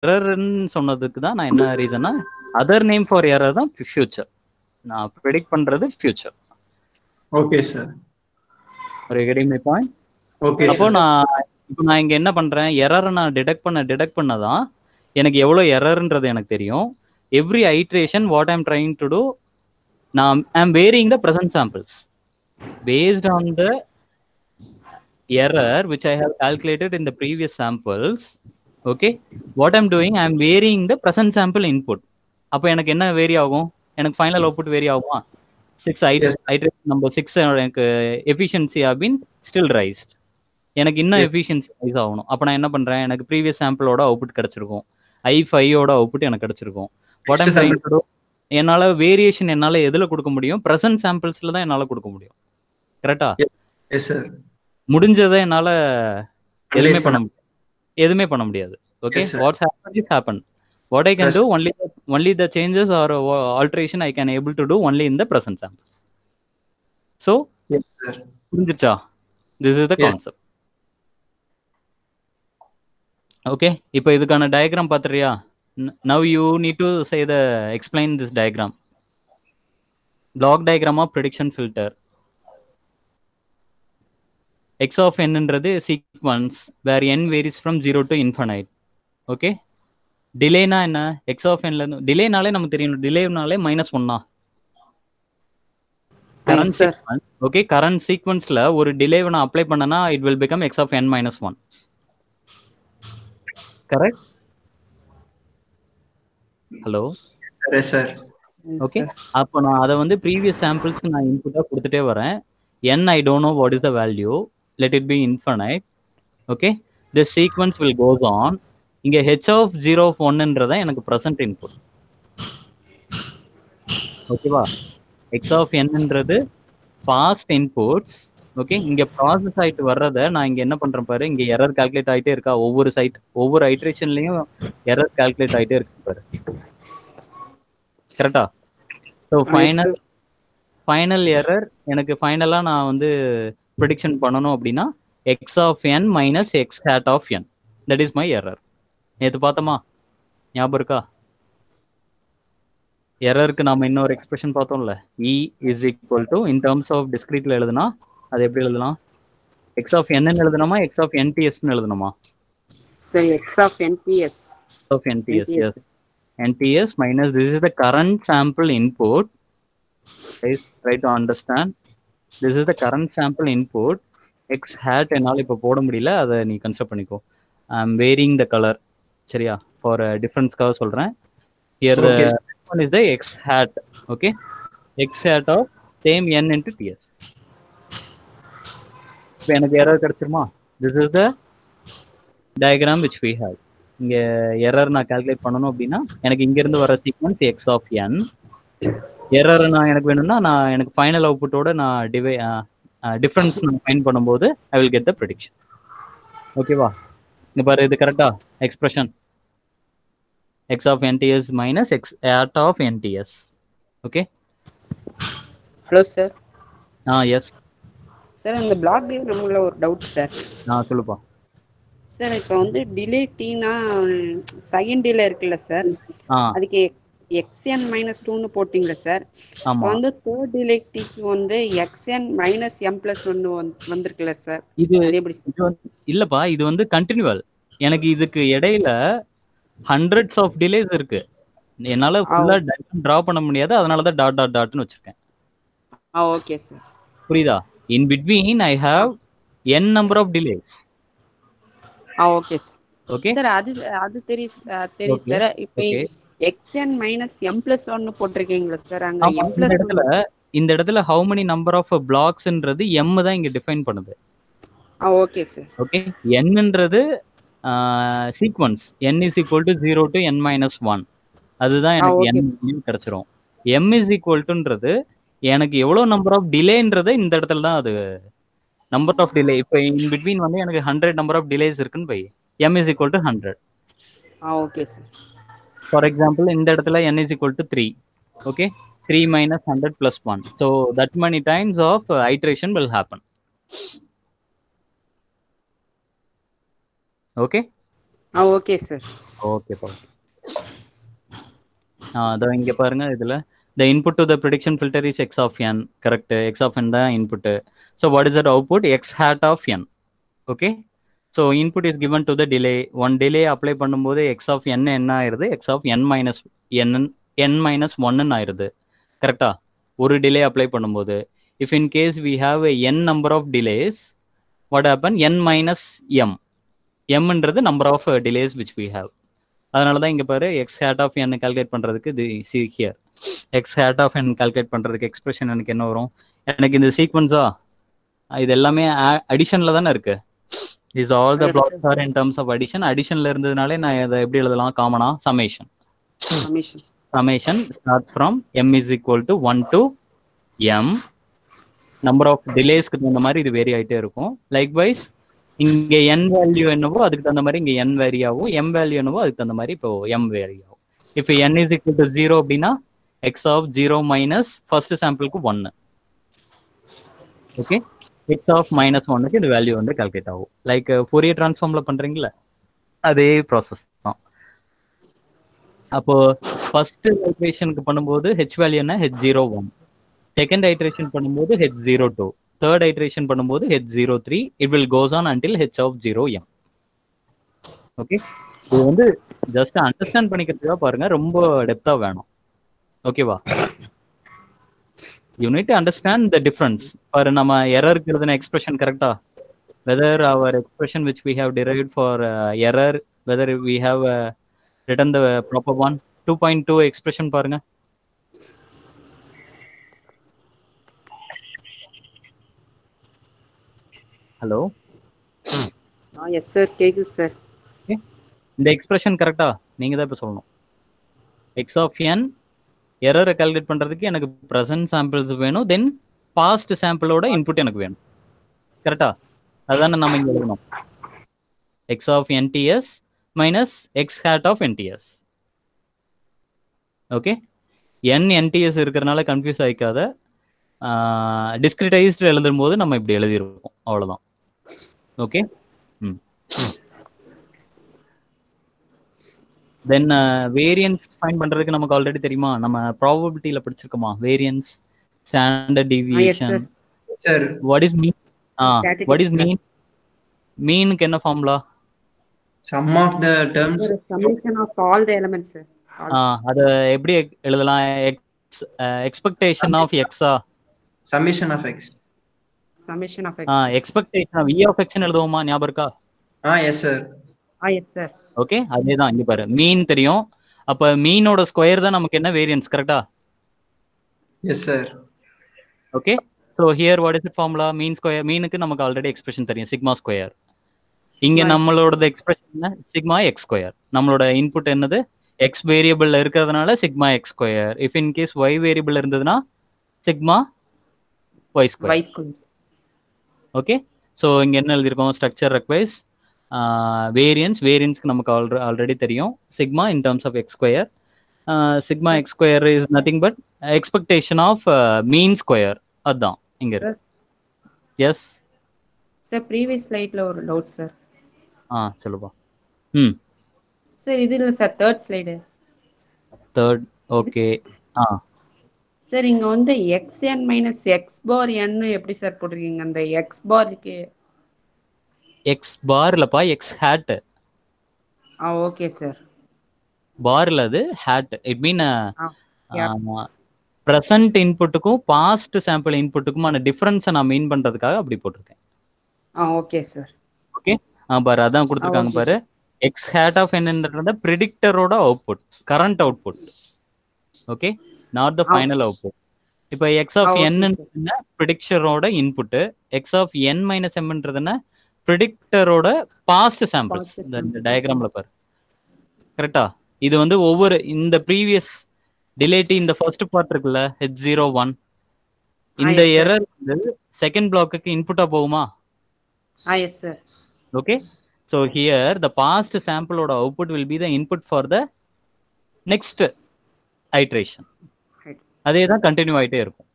எரர்ன்னு சொன்னதுக்கு தான் நான் என்ன ரீசன்னா அதர் நேம் ஃபார் எரர் தான் ஃபியூச்சர். நான் ப்ரெடிக்ட் பண்றது ஃபியூச்சர். Okay sir. ஒரு கெட்டிங் மை பாயிண்ட். ஓகே அப்போ சார். நான் இங்க என்ன பண்றேன், எரரை நான் டிடெக்ட் பண்ணதான் எனக்கு எவ்வளவு எரர்ன்றது எனக்கு தெரியும். Every iteration what I'm trying to do, நான் I'm varying the present samples based on the error which I have calculated in the previous samples. Okay, what I'm doing, I'm varying the present sample input. அப்போ எனக்கு என்ன vary ஆகும், எனக்கு final output vary ஆகுமா? 6 iteration number 6 எனக்கு efficiency have been still raised. எனக்கு இன்னும் efficiency rice ஆகணும். அப்போ நான் என்ன பண்றேன், எனக்கு ப்ரீவியஸ் சாம்பிளோட அவுட்புட் கிடைச்சிருக்கும், i5ஓட அவுட்புட் எனக்கு கிடைச்சிருக்கும். What I'm trying to do, என்னால வேரியேஷன் என்னால எதுல கொடுக்க முடியும், பிரசன்ட் சாம்பிள்ஸ்ல தான் என்னால கொடுக்க முடியும். கரெக்டா? Yes sir. முடிஞ்சதை என்னால எதுவுமே பண்ண முடியாது. Okay, watts happen is happen. What I can do, only the changes or alteration I can able to do only in the present samples. So புரிஞ்சிச்சா? This is the concept. Okay, இப்போ இதுக்கான diagram பாத்துறியா? Now you need to say the explain this diagram. Block diagram of prediction filter. X of n என்றது sequence where n varies from 0 to infinite. Okay, டிலேனா என்ன, x of n ல டிலேனாலே நமக்கு தெரியும், டிலேனாலே -1 current sequence. Okay, current சீக்வென்ஸ்ல ஒரு delay நான் apply பண்ணனா it will become x of n - 1. Correct? Hello. Yes sir. Okay, அப்போ நான் அதை வந்து ப்ரீவியஸ் சாம்பிள்ஸ்க்கு நான் இன்புட்டா கொடுத்துட்டே வரேன். n I don't know what is the value, let it be infinite. Okay, the sequence will goes on. இங்க h of 0 of 1ன்றத எனக்கு present input. ஓகேவா? x of nன்றது past inputs. Okay, இங்க ப்ராசஸ் ஆயிட்டு வர்றத நான் இங்க என்ன பண்றேன் பாரு, இங்க எரர் கால்குலேட் ஆயிட்டே இருக்கா, ஒவ்வொரு ஐட்ரேஷன்லயும் எரர் கால்குலேட் ஆயிட்டே இருக்கு பாரு. கரெக்டா? ஸோ ஃபைனல் எரர் எனக்கு ஃபைனலா நான் வந்து ப்ரெடிக்ஷன் பண்ணணும் அப்படின்னா x of n minus x hat of n, that is my error. நேற்று பார்த்தோமா, ஞாபகம் இருக்கா? எரருக்கு நாம இன்னொரு எக்ஸ்பிரஷன் பார்த்தோம்ல, e is equal to in terms of discreteல எழுதுனா அது எப்படி எழுதலாம், x of n ன்னு எழுதணுமா x of nts ன்னு எழுதணுமா? சரி, x of nts. of nts, yes, nts minus this is the current sample input. Guys, try to understand, this is the current sample input. x hat என்னால இப்போ போட முடியல, அதை நீ consider பண்ணிக்கோ. I am varying the color. சரியா? for differenceக்காக சொல்றேன். Here the one is the x hat. Okay, x hat of same n into ts. இப்போ எனக்கு எரர் கிடைச்சிருமா? This is the diagram which we have. இங்க எரர் நான் calculate பண்ணணும் அப்படின்னா எனக்கு இங்க இருந்து வர sequence x of n. Error நான் எனக்கு வேணும்னா நான் எனக்கு ஃபைனல் அவுட்புட்டோட நான் டிஃபரன்ஸ் நான் ஃபைண்ட் பண்ணும்போது ஐ வில் கெட் த ப்ரெடிக்ஷன். ஓகேவா? இங்க பாரு, இது கரெக்டா expression, x of nts minus x hat of nts. Okay. Hello sir. Yes sir, அந்த பிளாக் டயக்ராம்ல ஒரு டவுட் சார். சொல்லுப்பா. சார், இப்போ வந்து டிலே டீனா செகண்ட் டிலே இருக்குல்ல சார், அதுக்கு xn - 2ன்னு போட்டிங்களா சார்? இப்போ வந்து தேர்ட் டிலே டீக்கு வந்து xn - m+1 வந்திருக்குல்ல சார், இது எப்படி சார்? இல்லப்பா, இது வந்து கண்டினியூவல். எனக்கு இதுக்கு இடையில hundreds of delays இருக்கு, என்னால ஃபுல்லா டிரா பண்ண முடியாது, அதனால தான் டாட் டாட் டாட்னு வச்சிருக்கேன். ஓகே சார், புரியுதா? in between I have n number of delays. Okay sir. Okay sir, அது தெரியும் சார். இப்போ xn - m+1 போட்டிருக்கீங்களா சார்? அங்க இந்த இடத்துல how many number of blocksன்றது m தான் இங்க டிஃபைன் பண்ணுது. Okay sir. ஓகே, nன்றது sequence n is equal to 0 to n - 1, அதுதான் எனக்கு n கிடைச்சிரும். m is equal toன்றது எனக்கு எவ்வளவு நம்பர் ஆஃப் டிலேன்றதை இந்த இடத்துல தான் அது நம்பர் ஆஃப் டிலே. இப்போ இன் பிட்வீன் வந்து எனக்கு 100 நம்பர் ஆஃப் டிலேஸ் இருக்குன்னு போய் m is equal to 100. Okay sir. For example இந்த இடத்துல n is equal to 3. Okay, 3 minus 100 plus 1. So that many times of iteration will happen. Okay, okay sir. ஓகேப்பா. அதோ இங்க பாருங்க இதுல the input to the prediction filter is x of n. correct. x of n தான் input. So what is that output? x hat of n. okay. So input is given to the delay. One delay apply பண்ணும்போது x of n என்ன ஆயிருது? x of n minus n minus 1 ஆயிருது. கரெக்டா? ஒரு delay apply பண்ணும்போது if in case we have a n number of delays, what happen? n minus m. m ன்றது number of delays which we have. அதனால தான் இங்க பாரு x hat of n calculate பண்றதுக்கு இது see here x hat of n calculate பண்றதுக்கு expression எனக்கு என்ன வரும்? எனக்கு இந்த சீக்வன்ஸா இது எல்லாமே அடிஷன்ல தானே இருக்கு. Is all the blocks are in terms of addition. அடிஷன்ல இருந்ததுனாலே நான் இதை எப்படி எழுதலாம்? காமனா summation. Summation start from m is equal to 1 to m. Number of டிலேஸ்க்கு தகுந்த மாதிரி இது வேரி ஆகிட்டே இருக்கும். லைக்வைஸ் இங்க n வேல்யூ என்னவோ அதுக்கு தகுந்த மாதிரி இங்க n வேரி ஆகும். m வேல்யூ என்னவோ அதுக்கு தகுந்த மாதிரி இப்போ m வேரி ஆகும். இப்போ n is equal to 0 அப்படின்னா x of 0 மைனஸ் ஃபர்ஸ்ட் சாம்பிளுக்கு 1. ஓகே. x of minus 1க்கு இந்த வேல்யூ வந்து கால்குலேட் ஆகும். லைக் ஃபோரியர் டிரான்ஸ்ஃபார்ம்ல பண்றீங்களா அதே ப்ராசஸ் தான். அப்போ ஃபர்ஸ்ட் ஐட்ரேஷனுக்கு பண்ணும்போது h வேல்யூ என்ன? h01. செகண்ட் ஐட்ரேஷன் பண்ணும்போது h02. தேர்ட் ஐட்ரேஷன் பண்ணும்போது h03. It will goes on until h of 0m. Okay. இது வந்து ஜஸ்ட் அண்டர்ஸ்டாண்ட் பண்ணிக்கிறதுக்காக பாருங்க, ரொம்ப டெப்தா வேணும். ஓகேவா? You need to understand the difference. பாரு நம்ம எரருக்கு எழுதின எக்ஸ்பிரஷன் கரெக்டா? Whether our expression which we have derived for error, whether we have written the proper one. 2.2 expression பாருங்க. ஹலோ. எஸ் சார், கேக்குது சார். இந்த எக்ஸ்பிரஷன் கரெக்டா? நீங்க தான் இப்போ சொல்லணும். எக்ஸ் ஆஃப் என் எரரை கால்குலேட் பண்றதுக்கு எனக்கு ப்ரெசன்ட் சாம்பிள்ஸ் வேணும், தென் பாஸ்ட் சாம்பிளோட இன்புட் எனக்கு வேணும். கரெக்டா? அதுதானே நம்ம இங்க எழுதணும். X of NTS minus x hat of NTS. Okay. N NTS இருக்கிறதுனால கன்ஃபியூஸ் ஆகிக்காத. டிஸ்கிரிட்டைஸ்டு எழுதும் போது நம்ம இப்படி எழுதிருக்கோம், அவ்வளோதான். ஓகே. தென் வேரியன்ஸ் ஃபைண்ட் பண்றதுக்கு நமக்கு ஆல்ரெடி தெரியுமா? நம்ம ப்ராபபிலிட்டியில படிச்சிருக்கோமா? Variance, standard deviation. Sir what is mean? What is mean? மீனுக்கு என்ன formula? Sum of the terms, summation of all the elements. அத எப்படி எழுதலாம்? எக்ஸ்பெக்டேஷன் ஆஃப் எக்ஸா? Summation of x. Summation of x. Expectation of e of x ன்னு எழுதுவோமா? ஞாபகம் இருக்கா? Yes sir. Yes sir. Okay. அதேதான் இங்க பாரு, மீன் தெரியும். அப்ப மீனோட ஸ்கொயர் தான் நமக்கு என்ன? வேரியன்ஸ். கரெக்டா? Yes sir. Okay. So here what is the formula? Mean square. மீனுக்கு நமக்கு ஆல்ரெடி எக்ஸ்பிரஷன் தெரியும், சிக்மா ஸ்கொயர். இங்க நம்மளோட எக்ஸ்பிரஷன் என்ன? Sigma x square. நம்மளோட இன்புட் என்னது? எக்ஸ் வேரியபிள்ல இருக்கிறதுனால sigma x square. If in case y variable இருந்ததுன்னா sigma y square. Okay. So இங்க என்ன எழுதியிருக்கோம்? ஸ்ட்ரக்சர் ரெக்வைஸ் வேரியன்ஸ்க்கு நமக்கு ஆல்ரெடி தெரியும். Sigma in terms of x square. Sigma x square is nothing but expectation of mean square. அதுதான் இங்க இருக்கு. எஸ் சார், ப்ரீவியஸ் ஸ்லைட்ல ஒரு டவுட் சார். சொல்லுப்பா. சார் இது இல்ல sir, third slide. Third. Okay. Sir இங்க வந்து xn மைனஸ் x பார் n எப்படி சார் போட்டிருக்கீங்க? அந்த x பாருக்கு எக்ஸ் பார் இல்லப்பா, எக்ஸ் ஹேட். Okay sir. பார்ல அது ஹேட். இட் மீன் பிரசன்ட் இன்புட்டுக்கும் பாஸ்ட் சாம்பிள் இன்புட்டுக்குமான டிஃபரன்ஸை நான் மீன் பண்றதுக்காக அப்படி போட்டிருக்கேன். Okay sir. ஓகே. பாரு அதான் கொடுத்துருக்காங்க பாரு. எக்ஸ் ஹேட் ஆஃப் என்னன்றது ப்ரிடிக்டரோட output, current output. Okay. Not the final output. இப்போ எக்ஸ் ஆஃப் என்ன? ப்ரிடிக்டரோட input. X of n minus எம்ன்றதுன்னா ப்ரிடிக்டரோட பாஸ்ட் சாம்பிள்ஸ். இந்த டயக்ராம்ல பாரு. கரெக்டா? இது வந்து ஒவ்வொரு இந்த ப்ரீவியஸ் டிலேட்டி இந்த ஃபர்ஸ்ட் பார்ட் இருக்குல்ல, h01, இந்த எரர் வந்து செகண்ட் பிளாக்குக்கு இன்புட்டா போகுமா? Yes sir. Okay. So here the past சாம்பிளோட output will be the input for the next iteration. அதே தான் கண்டினியூ ஆகிட்டே இருக்கும்.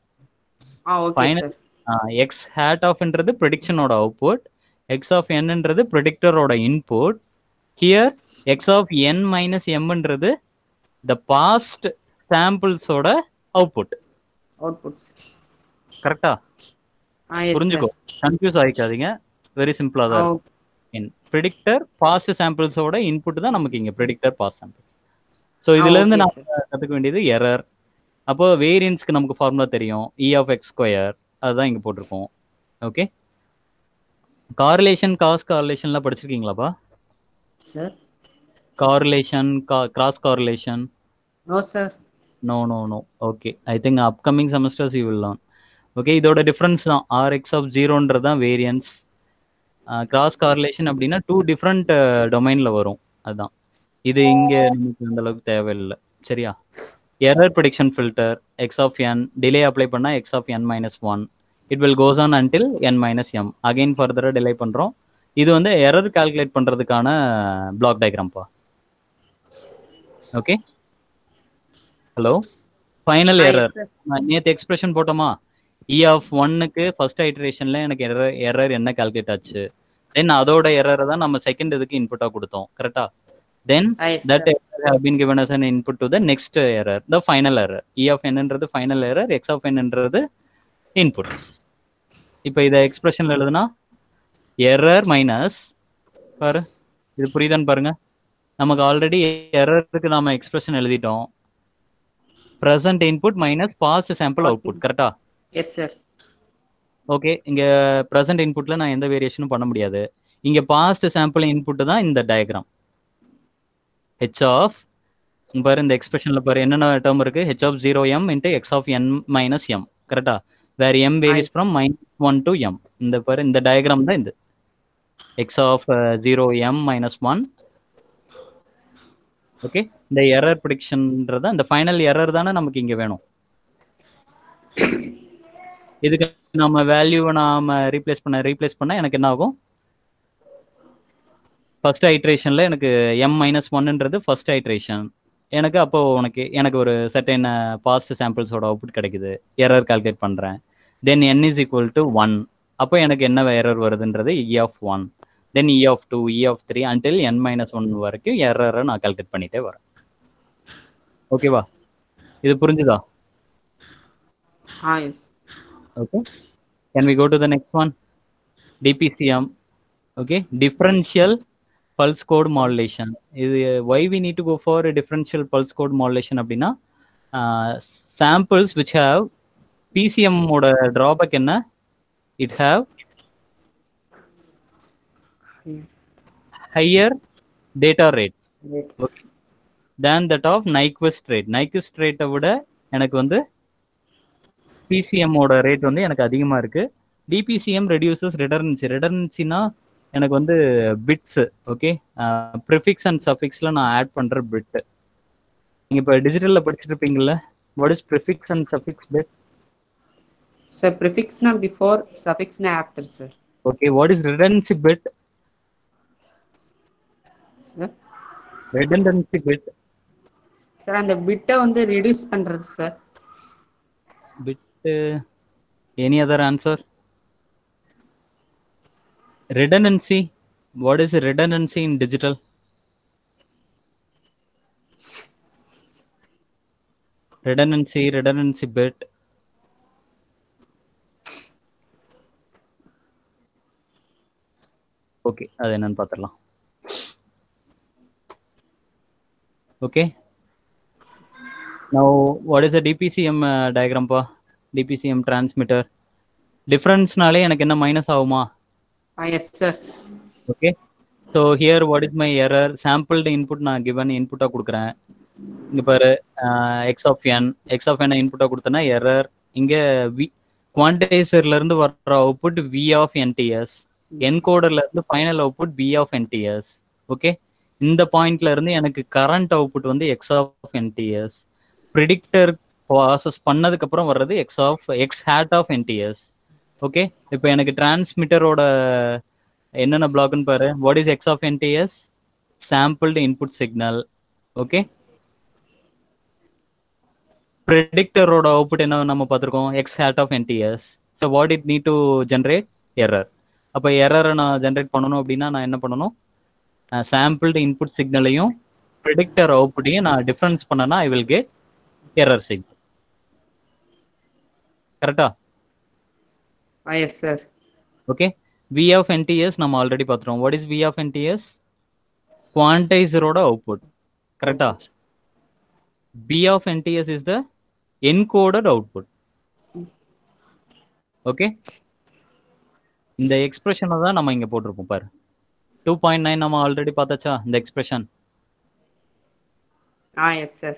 எக்ஸ் ஹேட் ஆஃப்ன்றது ப்ரெடிக்ஷனோட அவுட்புட், எக்ஸ் ஆஃப் என்னன்றது ப்ரெடிக்டரோட input. Here x of n minus எம்ன்றது த பாஸ்ட் சாம்பிள்ஸோட அவுட்புட். கரெக்டா? புரிஞ்சுக்கோ, கன்ஃபியூஸ் ஆகிக்காதீங்க. வெரி சிம்பிளா தான் இருக்கும். ப்ரெடிக்டர் பாஸ்ட் சாம்பிள்ஸோட இன்புட் தான் நமக்கு இங்க ப்ரெடிக்டர் பாஸ்ட் சாம்பிள்ஸ். ஸோ இதுல இருந்து நம்ம கற்றுக்க வேண்டியது எரர். அப்போ வேரியன்ஸ்க்கு நமக்கு ஃபார்முலா தெரியும், இ ஆஃப் எக்ஸ் ஸ்கொயர், அதுதான் இங்க போட்டிருக்கோம். ஓகே, காரிலேஷன் காஸ் காரிலேஷன்லாம் படிச்சிருக்கீங்களாப்பா? Sir correlation cross correlation? No sir. No no no. Okay, I think upcoming semesters you will learn. Okay, இதோட டிஃப்ரென்ஸ் தான் ஆர்எக்ஸ் ஆஃப் ஜீரோன்றது தான் வேரியன்ஸ். கிராஸ் காரிலேஷன் அப்படின்னா 2 டிஃப்ரெண்ட் டொமைன்ல வரும், அதுதான். இது இங்க நமக்கு அந்த அளவுக்கு தேவையில்லை. சரியா? Error prediction filter x of n, delay apply பண்ணா x of n minus one, it will goes on until n minus m. Again ஃபர்தரா டிலே பண்றோம். இது வந்து எரர் கால்குலேட் பண்றதுக்கான பிளாக் டயக்ராம்பா. Okay, hello. ஃபைனல் எரர் நேற்று எக்ஸ்பிரஷன் போட்டோமா? E of ஒன்னுக்கு ஃபர்ஸ்ட் ஐட்ரேஷன்ல எனக்கு எரர் என்ன கால்குலேட் ஆச்சு, தென் அதோட எரரை தான் நம்ம செகண்ட் இதுக்கு இன்புட்டா கொடுத்தோம். கரெக்டா? தென் that error have been given as an input to the next error, the final error. E of n ன்றது final error, x of n ன்றது input. இப்போ இத எக்ஸ்பிரஷன்ல எழுதுனா எரர் மைனஸ், பாரு இது புரியுதான்னு பாருங்க. நமக்கு ஆல்ரெடி எரருக்கு நாம எக்ஸ்பிரஷன் எழுதிட்டோம். present input minus past sample output. கரெக்டா? Yes sir. ஓகே, இங்க present inputல நான் எந்த வேரியேஷனும் பண்ண முடியாது. இங்க past sample input தான் இந்த டயக்ராம். h of, பாரு இந்த எக்ஸ்பிரஷன்ல பாரு என்னென்ன டேர்ம் இருக்கு, h of 0m into x of n minus m. கரெக்டா? வேர் m varies from -1 to m. இந்த பாரு இந்த டயக்ராம் தான் இது. x of 0m minus 1. Okay, இந்த எரர் ப்ரெடிக்ஷன்ன்றத இந்த ஃபைனல் எரர் தானே நமக்கு இங்க வேணும். இதுக்கு நம்ம வேல்யூவை நாம ரீப்ளேஸ் பண்ண எனக்கு என்ன ஆகும்? ஃபர்ஸ்ட் ஐட்ரேஷன்ல எனக்கு எம் மைனஸ் ஒன்னுன்றது ஃபர்ஸ்ட் ஐட்ரேஷன். எனக்கு அப்போ எனக்கு ஒரு சர்டைன் பாஸ்ட் சாம்பிள்ஸோட அவுட்புட் கிடைக்குது. எரர் கால்குலேட் பண்றேன். Then n is equal to 1. அப்போ எனக்கு என்ன எரர் வருதுன்றது e of 1, then e of 2, e of 3 until n minus 1 வரைக்கும் எரரை நான் கால்குலேட் பண்ணிட்டே வரேன். ஓகேவா? இது புரிஞ்சுதா? Okay, can we go to the next one? DPCM. Okay, differential pulse code modulation. இது why we need to go for a differential pulse code modulation அப்படின்னா samples which have PCM ஓட drawback என்ன? It have higher data rate okay, than that of Nyquist rate. Nyquist rate விட எனக்கு வந்து PCM ஓட rate வந்து எனக்கு அதிகமா இருக்கு. DPCM reduces redundancy. redundancyனா எனக்கு வந்து பிட்ஸ். ஓகே, ப்ரிஃபிக்ஸ் அண்ட் சஃபிக்ஸ்ல நான் ஆட் பண்ற பிட். நீங்க இப்போ டிஜிட்டல்ல படிச்சுட்டு இருப்பீங்கல்ல, what is prefix and suffix bit? Sir ப்ரிஃபிக்ஸ்னா பிஃபோர், சஃபிக்ஸ்னா after sir. Okay, what is redundancy bit? Sir redundancy bit sir அந்த பிட்டை வந்து ரெடியூஸ் பண்றது sir. Bit. Any other answer? redundancy, what is redundancy in digital? redundancy bit. Okay, அது என்னன்னு பார்த்துடலாம். Okay, now what is a DPCM diagram பா? DPCM transmitter. டிஃபரன்ஸ்னாலே எனக்கு என்ன மைனஸ் ஆகுமா? Yes sir. Okay, so here what is my error? Sampled input நான் given input-ஆ கொடுக்குறேன். இங்க பாரு x of n input-ஆ கொடுத்தனா எரர். இங்க குவான்டைசர்ல இருந்து வர்ற அவுட்புட் v of nts, என்கோடர்ல இருந்து final output v of nts. Okay, இந்த பாயிண்ட்ல இருந்து எனக்கு கரண்ட் அவுட்புட் வந்து x of nts. Predictor process பண்ணதுக்கு அப்புறம் வர்றது x hat of nts. Okay, இப்போ எனக்கு டிரான்ஸ்மிட்டரோட என்னென்ன பிளாக்னு பாரு. What is x of NTS? Sampled input signal. Okay, ப்ரெடிக்டரோட அவுட்புட் என்ன நம்ம பார்த்துருக்கோம்? X hat of NTS. So what it need to generate? Error. அப்போ எரரை நான் ஜென்ரேட் பண்ணணும் அப்படின்னா நான் என்ன பண்ணணும்? சாம்பிள்டு இன்புட் சிக்னலையும் ப்ரெடிக்டர் அவுட்புட்டையும் நான் டிஃபரன்ஸ் பண்ணனா I will get error signal. கரெக்டா? Yes sir. Okay, V of NTS நம்ம ஆல்ரெடி பார்த்துட்டோம். What is V of NTS? குவான்டைசரோட அவுட்புட். கரெக்டா? B of NTS is the encoded output. Okay, இந்த எக்ஸ்பிரஷனை தான் நம்ம இங்க போட்டிருப்போம் பாரு. 2.9 நம்ம ஆல்ரெடி பார்த்தாச்சா இந்த எக்ஸ்பிரஷன்? S sir.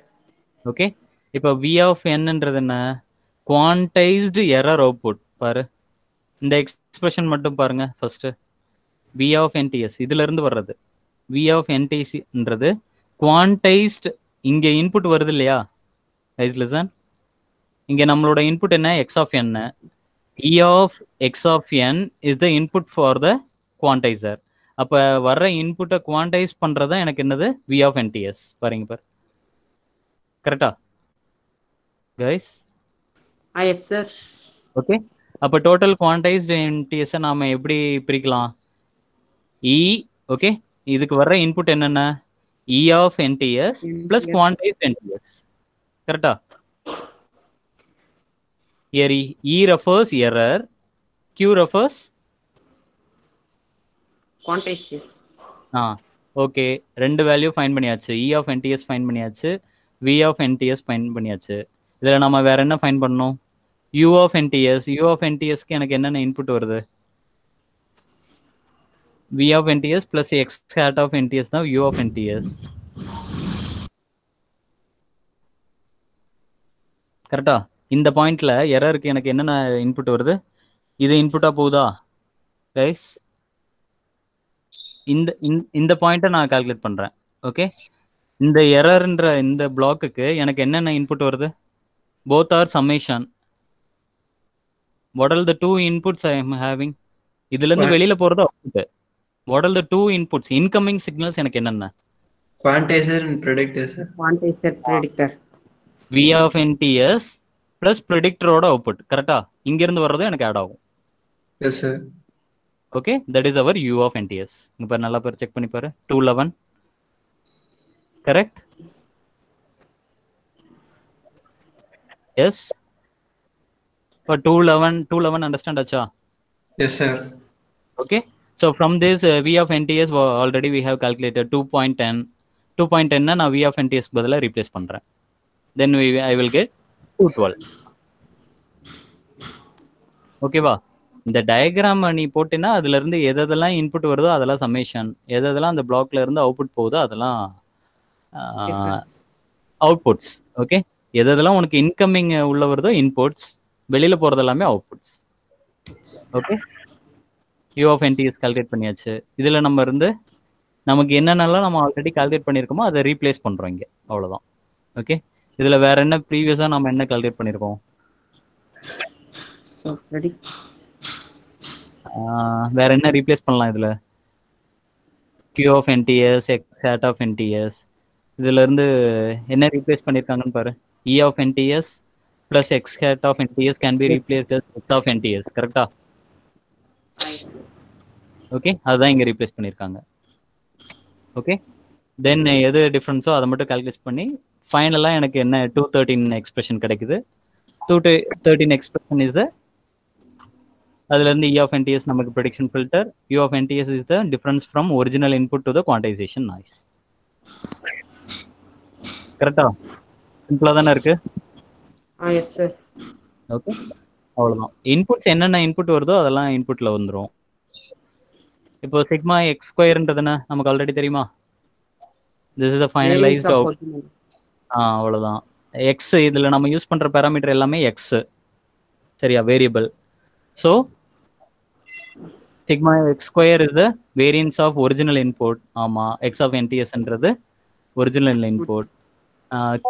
ஓகே, இப்போ V of Nன்றது என்ன? Quantized error output. பாரு, இந்த எக்ஸ்பிரஷன் மட்டும் பாருங்க ஃபர்ஸ்ட். V of NTS இதுல இருந்து வர்றது. V of NTSன்றது குவான்டைஸ்டு, இங்க இன்புட் வருது இல்லையா? கைஸ் லிசன், இங்க நம்மளோட இன்புட் என்ன? X of N. E of X of N is the input for the quantizer. அப்ப வர்ற இன்புட்டை குவான்டைஸ் பண்றதா எனக்கு என்னது? V of NTS. பாருங்க பாரு, கரெக்டா கைஸ்? S sir. ஓகே, அப்ப டோட்டல் குவான்டைஸ்டு NTS நாம எப்படி பிரிக்கலாம்? E, ஓகே, இதுக்கு வர்ற இன்புட் என்னென்ன? E of NTS plus quantised NTS. கரெக்டா? Here E refers error, Q refers quantize. Okay, ரெண்டு வேல்யூ ஃபைண்ட் பண்ணியாச்சு. E of NTS ஃபைண்ட் பண்ணியாச்சு, V of NTS ஃபைண்ட் பண்ணியாச்சு. இதில் நம்ம வேற என்ன ஃபைண்ட் பண்ணணும்? U of NTS. U of NTSக்கு எனக்கு என்னென்ன இன்புட் வருது? V of NTS plus X hat of NTS தான் U of NTS. கரெக்டா? இந்த பாயிண்ட்ல எரருக்கு எனக்கு என்னென்ன இன்புட் வருது? இது இன்புட்டா போகுதா கைஸ்? இந்த பாயிண்ட்டை நான் கால்குலேட் பண்றேன். ஓகே, இந்த எரர்ன்ற இந்த பிளாக்குக்கு எனக்கு என்னென்ன இன்புட் வருது? Both are summation. What are the two inputs I am having? இதுல இருந்து வெளியில போறது output. What are the two inputs? Incoming signals எனக்கு என்னென்ன? Quantizer and predictor sir. Quantizer, predictor. V of NTS plus ப்ரெடிக்டரோட அவுட்புட். கரெக்டா? இங்க இருந்து வர்றது எனக்கு ஆட் ஆகும். Yes sir. Okay, that is our U of NTS. இங்க பாரு, நல்லா பேர் செக் பண்ணி பாரு. 211 கரெக்ட்? எஸ். இப்போ 211 அண்டர்ஸ்டாண்ட் ஆச்சா? Yes sir. Okay, so from this V of NTS already we have calculated 2.10. 2.10 நான் V of NTS பதிலா replace பண்றேன். Then I will get 212. ஓகேவா? இந்த டயக்ராம் நீ போட்டினா அதுல இருந்து எதெல்லாம் இன்புட் வருதோ அதெல்லாம் சம்மேஷன், எதெல்லாம் அந்த பிளாக்ல இருந்து அவுட்புட் போகுதோ அதெல்லாம் அவுட்புட்ஸ். ஓகே, எதெல்லாம் உனக்கு இன்கமிங் உள்ள வருதோ இன்புட்ஸ், வெளியில போறது எல்லாமே outputs. Okay, U of NTS calculate பண்ணியாச்சு. இதுல நம்ம இருந்து நமக்கு என்னென்னலாம் நம்ம ஆல்ரெடி கால்குலேட் பண்ணியிருக்கோமோ அதை ரீப்ளேஸ் பண்றோம் இங்க, அவ்வளவுதான். ஓகே, இதுல வேற என்ன ப்ரீவியஸா நம்ம என்ன கால்குலேட் பண்ணியிருக்கோம்? வேற என்ன ரீப்ளேஸ் பண்ணலாம் இதுல? Q of NTS, X hat of NTS. இதுல இருந்து என்ன ரீப்ளேஸ் பண்ணிருக்காங்கன்னு பாரு. E of NTS plus X hat of NTS can be replaced as X of NTS. கரெக்டா? ஓகே, அதுதான் இங்க ரீப்ளேஸ் பண்ணிருக்காங்க. ஓகே, தென் எது டிஃபரன்ஸோ அதை மட்டும் கால்குலேட் பண்ணி ஃபைனலா எனக்கு என்ன 213 எக்ஸ்பிரஷன் கிடைக்குது. 213 எக்ஸ்பிரஷன் இஸ் த, அதுல இருந்து E of NTS நமக்கு prediction filter, U of NTS is the difference from original input to the quantisation noise. கரெக்டா? சிம்பிளா தானே இருக்கு? Yes sir. ஓகே, அவ்வளவுதான். இன்புட்ஸ் என்னென்ன இன்புட் வருதோ அதெல்லாம் இன்புட்ல வந்துடும். இப்போ சிக்மா எக்ஸ் ஸ்கொயர்ன்றது என்ன நமக்கு ஆல்ரெடி தெரியுமா? This is the finalized out. அவ்வளவுதான். எக்ஸ் இதுல நம்ம யூஸ் பண்ற பாராமீட்டர் எல்லாமே எக்ஸ், சரியா? Variable. So sigma x square is the variance of original input. ஆமா, எக்ஸ் ஆஃப் என்டிஎஸ்ன்றது ஒரிஜினல் இன்புட்.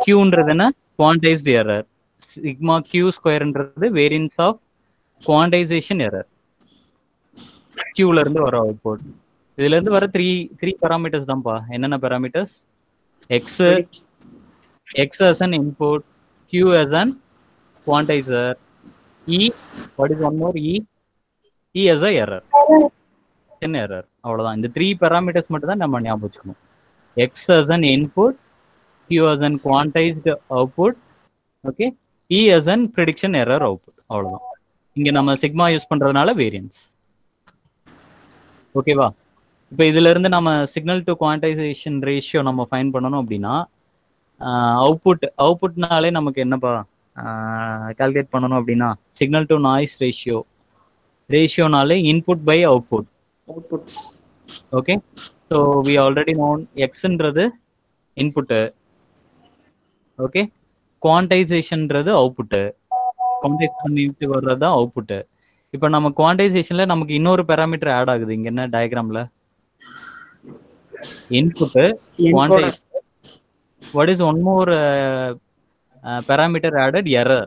கியூன்றது என்ன? Quantized error. சிக்மா கியூ ஸ்கொயர்ன்றது வேரியன்ஸ் ஆஃப் குவான்டைசேஷன் எரர். கியூல இருந்து வர அவுட்புட். இதுல இருந்து வர த்ரீ பாராமீட்டர்ஸ் தான்ப்பா. என்னென்ன parameters? X, X as an input, Q as an quantizer, E, what is one more? E as a error. Error. அவ்வளவுதான். இந்த 3 parameters மட்டும் தான் நம்ம ஞாபகம் வச்சுக்கணும். x as an input, q as an quantized output, okay, e as an prediction error output. அவ்வளவுதான். இங்க நம்ம சிக்மா யூஸ் பண்றதுனால வேரியன்ஸ். ஓகேவா? இப்போ இதுல இருந்து நம்ம சிக்னல் டு குவான்டைசேஷன் ரேஷியோ நம்ம ஃபைன் பண்ணணும் அப்படின்னா அவுட்புட்னாலே நமக்கு என்னப்பா கால்குலேட் பண்ணணும் அப்படின்னா சிக்னல் டு நாய்ஸ் ரேஷியோனாலே input by output. Okay, so we already known எக்ஸ்ன்றது இன்புட்டு, ஓகே, குவான்டைசேஷன்ன்றது அவுட்புட்டு, குவான்டைஸ் பண்ணிட்டு வர்றது தான் அவுட்புட்டு. இப்போ நம்ம குவான்டைசேஷன்ல நமக்கு இன்னொரு பேராமீட்டர் ஆட் ஆகுது. இங்க என்ன டயக்ராம்ல input quantize. What is one more parameter added? Error.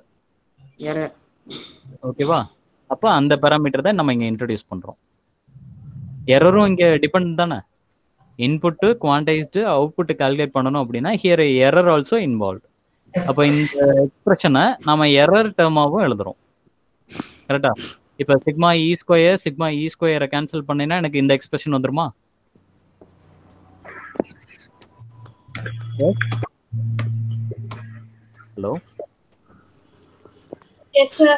ஓகேவா? அப்போ அந்த பேராமீட்டர் தான் நம்ம இங்க இன்ட்ரோடியூஸ் பண்றோம். எரரும் இங்க டிபெண்ட் தானே. இன்புட் குவான்டைஸ்டு அவுட்புட் கால்குலேட் பண்ணணும் அப்படின்னா ஹியர் எரர் ஆல்சோ இன்வால்வ். அப்போ இந்த எக்ஸ்பிரஷனை நம்ம எரர் டேர்மாவும் எழுதுறோம். கரெக்டா? இப்போ சிக்மா இ ஸ்கொயரை கேன்சல் பண்ணினா எனக்கு இந்த எக்ஸ்பிரஷன் வந்துருமா? Yes. Hello. Yes, sir.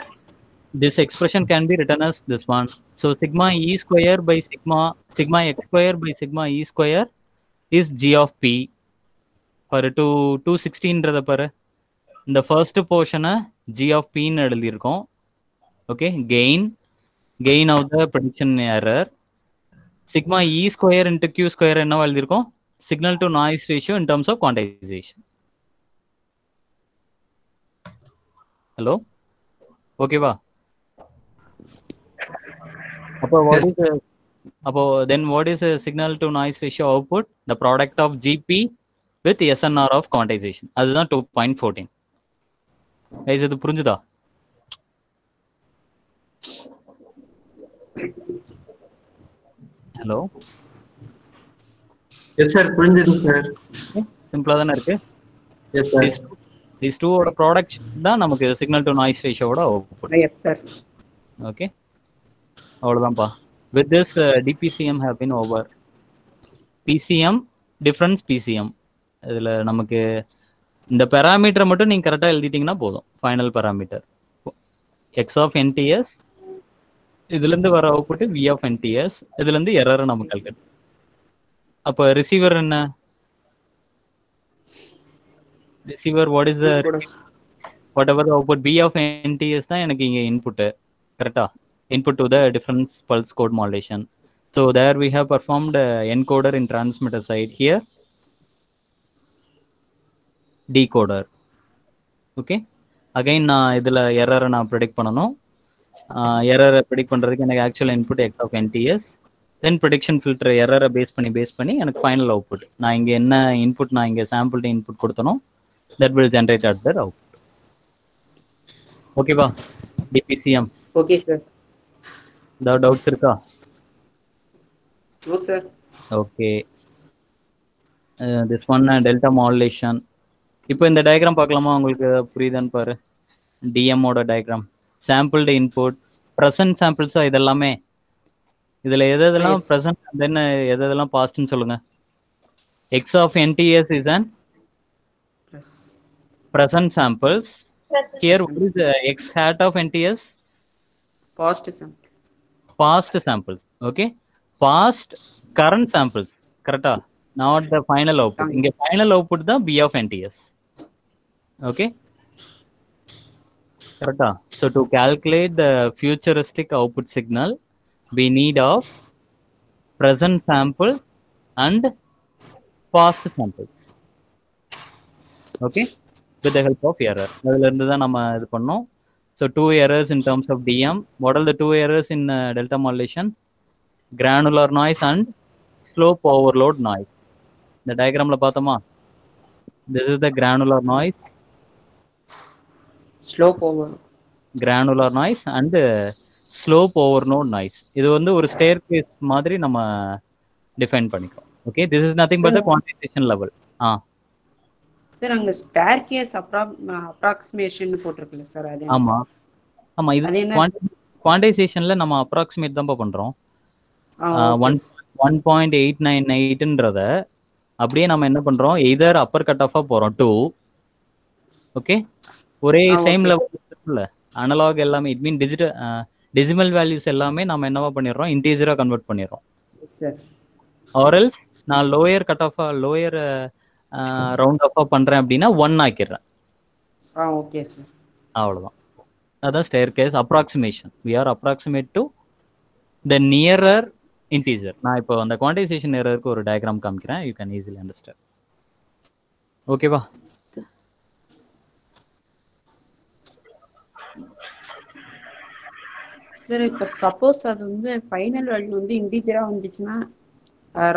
This expression can be written as this one. So sigma e square by sigma x square by sigma e square is g of p. For 216 பாரு, இந்த first portion g of p ன்னு எழுதியிருக்கோம். Okay, gain of the prediction error. Sigma e square into q square என்ன எழுதியிருக்கோம்? Signal to noise ratio in terms of quantization. Hello? Okay va? Then what is a signal to noise ratio output? The product of GP with SNR of quantization. அதுதான் 2.14. guys இது புரிஞ்சுதா? Hello? Yes sir, புரிஞ்சுது sir. சிம்பிளா தானே இருக்கு. Yes sir. these two ஓட product தான் நமக்கு சிக்னல் டு நாய்ஸ் ரேஷியோட அவுட்புட். Yes sir. ஓகே, அவ்வளவுதான்ப்பா. with this DPCM have been over. PCM difference PCM இதுல நமக்கு இந்த பாராமீட்டர் மட்டும் நீங்க கரெக்டா எழுதிட்டீங்கன்னா போதும். Final parameter x of NTS, இதுல இருந்து வர அவுட்புட் v of NTS, இதுல இருந்து எரர் நம்ம கால்குலேட். அப்ப ரிசீவர் என்ன? Receiver what is the whatever the output b of NTS தான் எனக்கு இங்க இன்புட். கரெக்டா? input to the difference pulse code modulation. So there we have performed encoder in transmitter side, here decoder. Okay, again நான் இதுல எரரை நான் predict பண்ணணும். எரரை predict பண்றதுக்கு எனக்கு actual input x of NTS, then prediction filter எரரை base பண்ணி எனக்கு final output. நான் இங்க என்ன இன்புட் நான் இங்க சாம்பிள் இன்புட் கொடுத்தனோ that will generate at the output. ஓகேவா? DPCM. Okay sir. ஏதாவது டவுட்ஸ் இருக்கா? No sir. Okay, this one delta modulation. இப்போ இந்த டயக்ராம் பார்க்கலாமா? உங்களுக்கு புரியுதான்னு பாரு. டிஎம்மோட டயக்ராம், சாம்பிள்டு இன்புட், ப்ரெசன்ட் சாம்பிள்ஸா இதெல்லாமே. இதுல எதெல்லாம் ப்ரெசன்ட் தென் எதெல்லாம் பாஸ்ட்னு சொல்லுங்க. X of NTS is an present samples. Here what is the x hat of NTS? past sample. Past samples. Okay, past current samples. Correcta? Not the final output. Inge final output da b of NTS. Okay, correcta? So to calculate the futuristic output signal, we need of present sample and past samples. Okay, with the help of error. அதுல இருந்து தான் நம்ம இது பண்ணோம். So 2 errors in terms of DM. What are the 2 errors in delta modulation? Granular noise and slope overload noise. இந்த டயக்ராம்ல பார்த்தோமா? This is the granular noise, granular noise and slope overload noise. இது வந்து ஒரு staircase மாதிரி நம்ம define பண்ணிக்கிறோம். Okay, this is nothing but the quantization level. Sir அங்க staircase approximation போட்டுருக்குல்ல sir, அது ஆமா ஆமா, இது குவான்டைசேஷன்ல நம்ம அப்ராக்ஸிமேட் தான் பண்றோம். 1.898ன்றத அப்படியே நம்ம என்ன பண்றோம், எய்தர் அப்பர் கட் ஆஃபா போறோம் 2. ஓகே, ஒரே சேம் லெவல் அனலாக் எல்லாமே, இட் மீன் டெசிமல் வேல்யூஸ் எல்லாமே நம்ம என்னவா பண்ணிடுறோம், இன்டீஜரா கன்வெர்ட் பண்ணிடுறோம். ஆர்எல்ஸ் நான் லோயர் கட் ஆஃபா லோயர் ரவுண்ட் ஆஃபா பண்றேன் அப்படின்னா 1 ஆக்கிடுறேன். ஓகே சார், அவ்வளவுதான். அதான் staircase approximation. we are approximate to the nearer integer. நான் இப்போ அந்த குவான்டைசேஷன் எரருக்கு ஒரு டயக்ராம் காமிக்கிறேன், you can easily understand. ஓகேவா? சார் இப்போ சப்போஸ் அது வந்து ஃபைனல் வேல்யூ வந்து இன்டிஜரா வந்துச்சுன்னா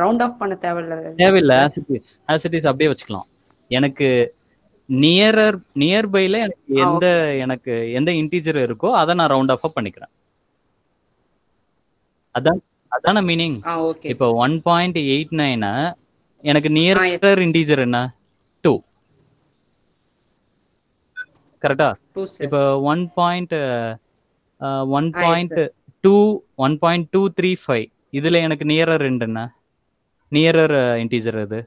ரவுண்ட் ஆஃப் பண்ண தேவையில்லை, as it is அப்படியே வச்சுக்கலாம். எனக்கு நியர்பைல எனக்கு எந்த இன்டிஜர் இருக்கோ அதை நான் ரவுண்ட் ஆஃப் பண்ணிக்கிறேன். அதான மீனிங். இப்போ 1.89 எனக்கு நியர் இன்டிஜர் என்ன 2, கரெக்டா? இப்போ 1.235 இதுல எனக்கு நியரர் என்ன, நியரர் இன்டிஜர் அது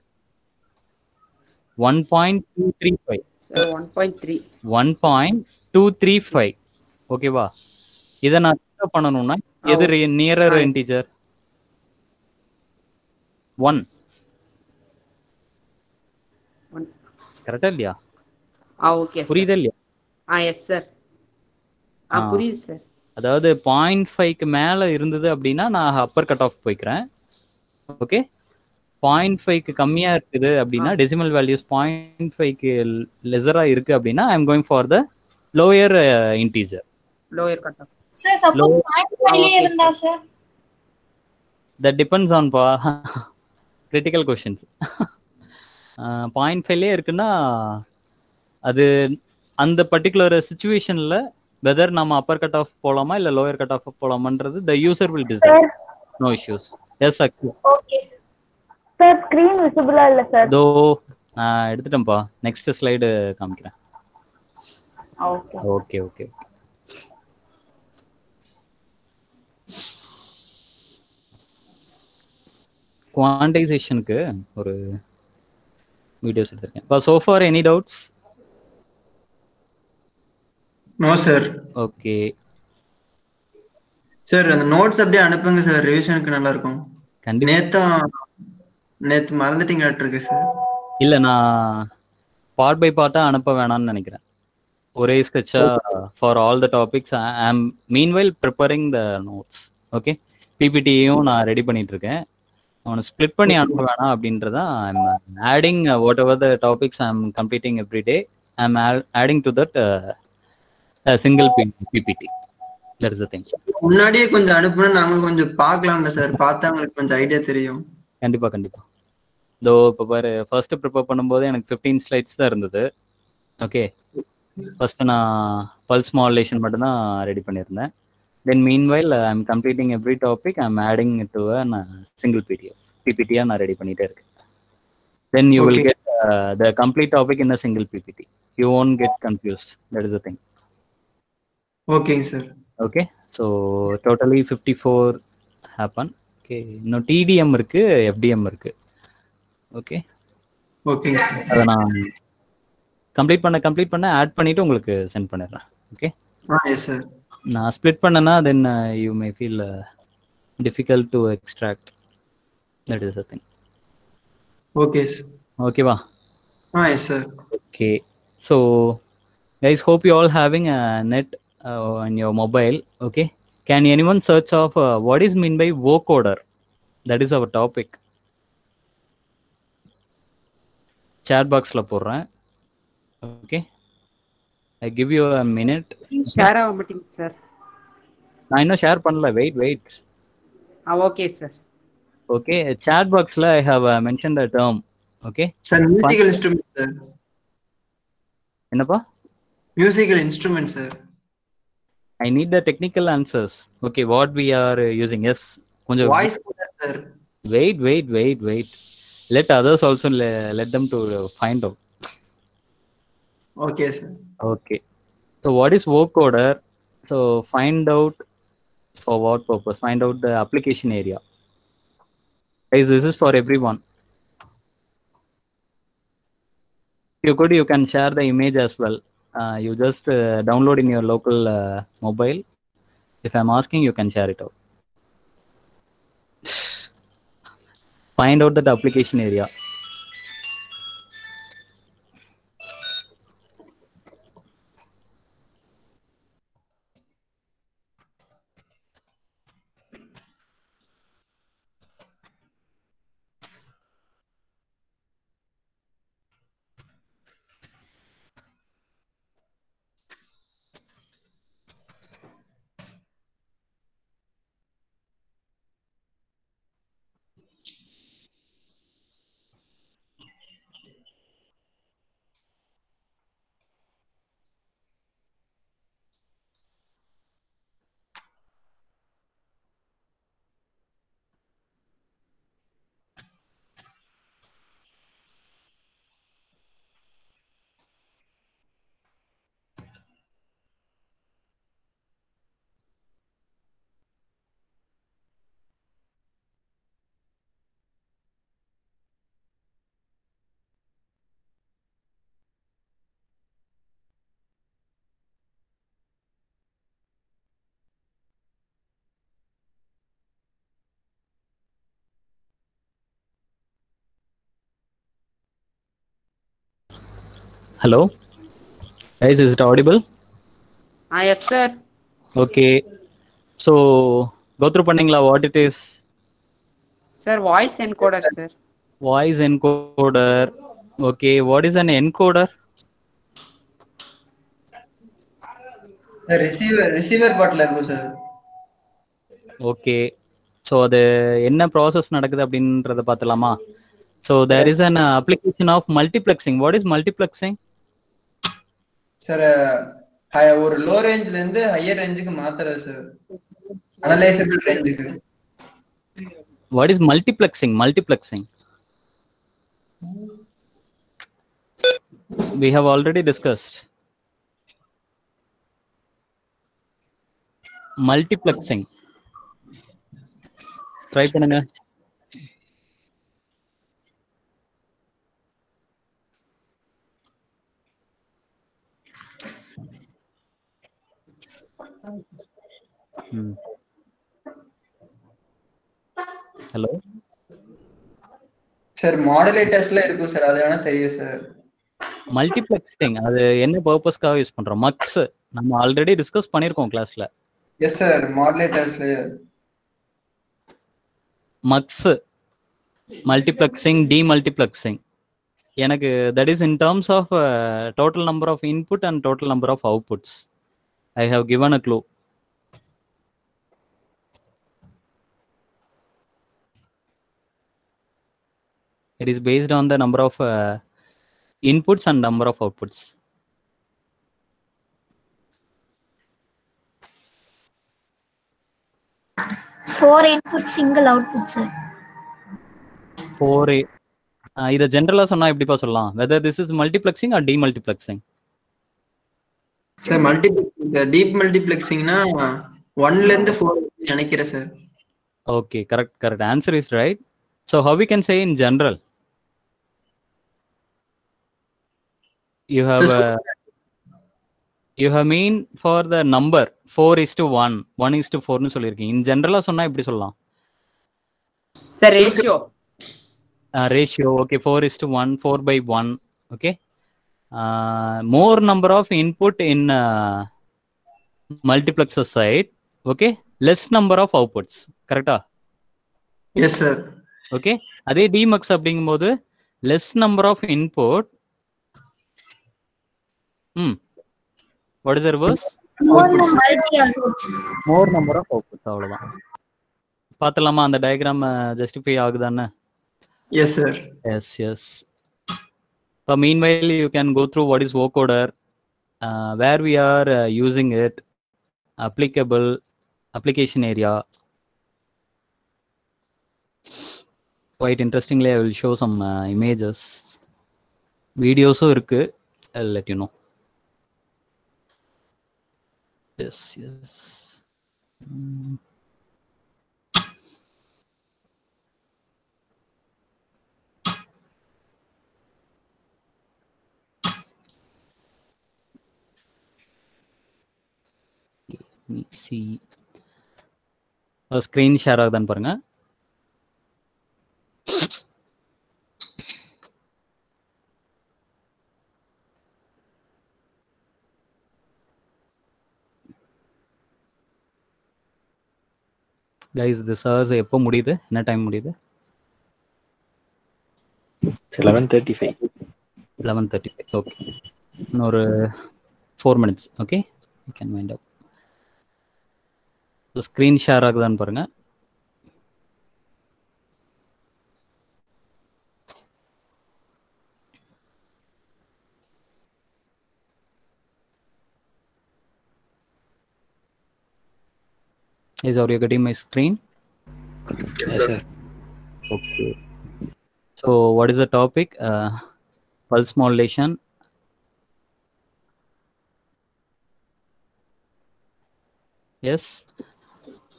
1.235. ஓகேவா? இதை நான் பண்ணணும்னா எது நியரர் இன்டிஜர்? 1. கரெக்டா இல்லையா? புரியுதா இல்லையா? புரியுது சார். அதாவது 0.5க்கு மேல இருந்தது அப்படின்னா நான் அப்பர் கட் ஆஃப் போய்க்கிறேன். ஓகே, 0.5க்கு கம்மியா இருக்குது அப்படின்னா, டெசிமல் வேல்யூஸ் 0.5க்கு லெஸரா இருக்கு அப்படின்னா I am going for the lower integer. Lower cut off sir suppose 0.5 இருந்தா sir, that depends on critical questions. 0.5லே இருக்குன்னா அது அந்த பர்టిక్యులர் சிச்சுவேஷன்ல வெதர் நம்ம அப்பர் கட் ஆஃப் போலாமா இல்ல லோயர் கட் ஆஃப் போலாமான்றது the user will decide. No issues. Yes Akshi. Okay sir. Sir screen விசிபிளா இல்ல சார். தோ எடுத்துட்டேன்ப்பா. நெக்ஸ்ட் ஸ்லைடு காமிக்கிறேன். ஓகே. குவான்டைசேஷனுக்கு ஒரு வீடியோஸ் எடுத்திருக்கேன். இப்போ so far any doubts? No sir. Okay sir, அந்த நோட்ஸ் அப்படியே அனுப்புங்க சார், ரிவிஷனுக்கு நல்லா இருக்கும். கண்டிப்பா. நேத்து மறந்துட்டீங்க இருக்கு சார். இல்ல, நான் பார்ட் பை பார்ட்டா அனுப்ப வேணாம்னு நினைக்கிறேன். ஒரே ஸ்கெட்சா for all the topics. I am meanwhile preparing the notes. Okay, பிபிடியும் நான் ரெடி பண்ணிட்டு இருக்கேன். அவனை ஸ்ப்ளிட் பண்ணி அனுப்ப வேணாம் அப்படின்றதா I'm adding whatever the topics I am completing every day. I am adding to that single PPT. That is the thing. முன்னாடியே கொஞ்சம் அனுப்புனா நாங்க கொஞ்சம் பார்க்கலாம்ல சார், பார்த்தா உங்களுக்கு கொஞ்சம் ஐடியா தெரியும். கண்டிப்பா. தோ இப்போ பாரு, ஃபர்ஸ்ட் ப்ரிப்பேர் பண்ணும்போது எனக்கு 15 ஸ்லைட்ஸ் தான் இருந்தது. ஓகே, ஃபர்ஸ்ட் நான் பல்ஸ் மாடுலேஷன் மட்டும் தான் ரெடி பண்ணியிருந்தேன். Then meanwhile I am completing every topic. I am adding to a single பிபிடியா நான் ரெடி பண்ணிட்டே இருக்கேன். Then you will get the complete topic in a single PPT. You won't get confused. That is the thing. ஓகேங்க sir. Okay, so totally 54 happen. Okay, இன்னும் TDM இருக்கு, FDM இருக்கு. Okay sir, அதை நான் கம்ப்ளீட் பண்ண add பண்ணிட்டு உங்களுக்கு send பண்ணிடுறேன். Okay sir. நான் ஸ்ப்ளிட் பண்ணனா then you may feel difficult to extract. That is the thing. Okay sir. ஓகேவா? Yes sir. Okay, so guys, hope you all having a net on your mobile. Okay, can anyone search of what is mean by vocoder? That is our topic. Chat box la போடுறேன். Okay, I give you a minute. Share ஆக மாட்டீங்க சார். நான் இன்னும் share பண்ணல. Wait. Okay sir. Okay, chat box la I have mentioned the term. Okay sir, musical instrument sir. என்னப்பா? Musical instrument sir. I need the technical answers. Okay, what we are using. Yes, konjam voice sir. Wait. Let others also let them to find out. Okay sir. Okay, so what is vocoder? So find out for what purpose? Find out the application area. Guys, this is for everyone. If you could, you can share the image as well. You just download in your local mobile. If I'm asking, you can share it out. Find out that application area. Hello? Guys, is it audible? Yes, sir. Okay. So, go through panningla what it is. Sir, voice encoder, sir. Voice encoder. Okay, what is an encoder? Receiver பாட்டில் இருக்கும் sir. Okay, so அது என்ன process நடக்குது அப்படின்றத பார்த்துலாமா? So there is an application of multiplexing. What is multiplexing? Sir ஒரு low ரேஞ்ச்ல இருந்து ஹையர் ரேஞ்சுக்கு மாத்துறது சார், அனலைசபிள் ரேஞ்சுக்கு. What is multiplexing? Multiplexing we have already discussed. Multiplexing. Try பண்ணுங்க. ஹலோ சார் மாடுலேட்டர்ஸ்ல இருக்கும் சார், அது வேணா தெரியும் சார். மல்டிப்ளெக்சிங் அது என்ன பர்பஸ்க்காக யூஸ் பண்றோம்? மக்ஸ் நம்ம ஆல்ரெடி டிஸ்கஸ் பண்ணிருக்கோம் கிளாஸ்ல. எஸ் சார், மாடுலேட்டர்ஸ்ல மக்ஸ், மல்டிப்ளெக்சிங், டீமல்டிப்ளெக்சிங். எனக்கு that is in terms of total number of input and total number of outputs. I have given a clue. It is based on the number of inputs and number of outputs. Four inputs, single output, sir. 4 இத ஜெனரலா சொன்னா எப்படிப்பா சொல்லலாம்? whether this is multiplexing or demultiplexing? Sir multiplexing sir. டீப் மல்டிப்ளெக்சிங்னா 1 ல இருந்து 4 நினைக்கிறேன் sir. Okay, correct. Answer is right. So how we can say in general? You have mean for the number 4:1, 1:4 னு சொல்லிருக்கீங்க. in general சொன்னா எப்படி சொல்லலாம்? Sir, ratio. Ratio. Okay, 4:1, 4/1. Okay. More number of input in multiplexer side. Okay, less number of outputs. Correct? Yes sir. Okay, அதே demux அப்படிங்கும்போது less number of input. What is the reverse? More number of outputs. அவ்வளவுதான். பார்த்தலாமா அந்த diagram justify ஆகுதான்னு? Yes sir. Yes. So meanwhile you can go through what is vocoder, where we are using it, applicable, application area. Quite interestingly, I will show some images. Videos irukku. I'll let you know. Yes. சி screen share ஆகுதான்னு பாருங்க. Guys this hours எப்போ முடியுது? என்ன time முடியுது? 11:35. 11:35. Okay, இன்னொரு 4 minutes. Okay, you can wind up. Screen share ஆகுதான்னு பாருங்க. Are you getting my screen? Yes, sir. Okay. So what is the topic? Pulse modulation. Yes,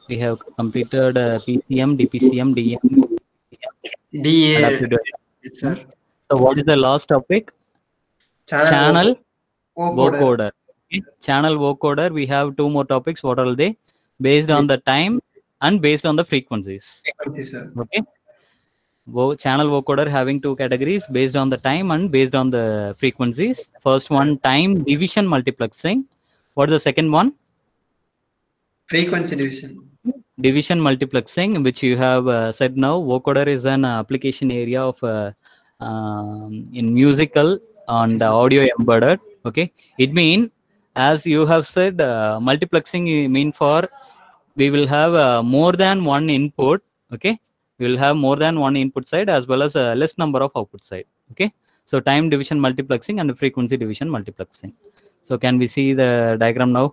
we have completed PCM, DPCM, DM, DA. Yes, sir. So what is the last topic? Channel vocoder. Okay. Channel vocoder. We have 2 more topics. What are they? Based on the time and based on the frequencies. Frequency, sir. Okay. Channel vocoder having 2 categories based on the time and based on the frequencies. First one, time division multiplexing. What is the second one? Frequency division. Division multiplexing, which you have said now. Vocoder is an application area of in musical and audio embedded. Okay, it means, as you have said, multiplexing mean for we will have more than one input. Okay, we will have more than one input side as well as a less number of output side. Okay, so time division multiplexing and frequency division multiplexing. So can we see the diagram now?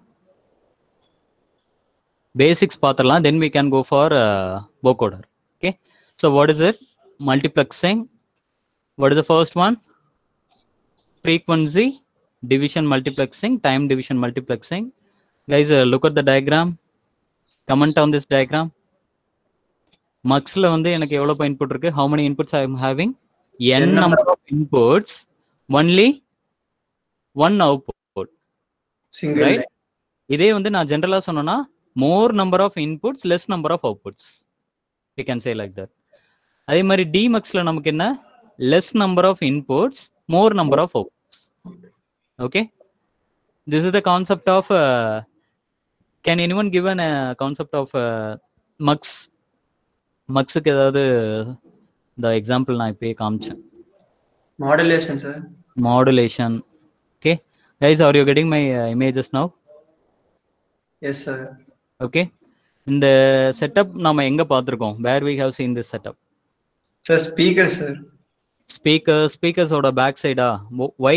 Basics paathalam, then we can go for vocoder. Okay, so what is it? Multiplexing. What is the first one? Frequency division multiplexing, time division multiplexing. Guys, look at the diagram. Comment on this diagram. Muxla வந்து எனக்கு எவ்வளவு input இருக்கு? How many inputs I am having? N number of inputs, only one output. Single. Right? இதே வந்து நான் ஜெனரலா சொன்னேன்னா more number of inputs, less number of outputs. We can say like that. அதே மாதிரி DMUXல நமக்கு என்ன? Less number of inputs, more number of outputs. Okay, this is the concept of can anyone give an concept of mux? Muxக்கு ஏதாவது the example நான் இப்பே காமிச்சேன். Modulation, sir. Modulation. Okay, guys, are you getting my images now? Yes, sir. Okay, இந்த setup நாம எங்க பார்த்திருக்கோம்? Where we have seen this setup? Sir, speaker, sir. Speakers ஓட back சைடா? Why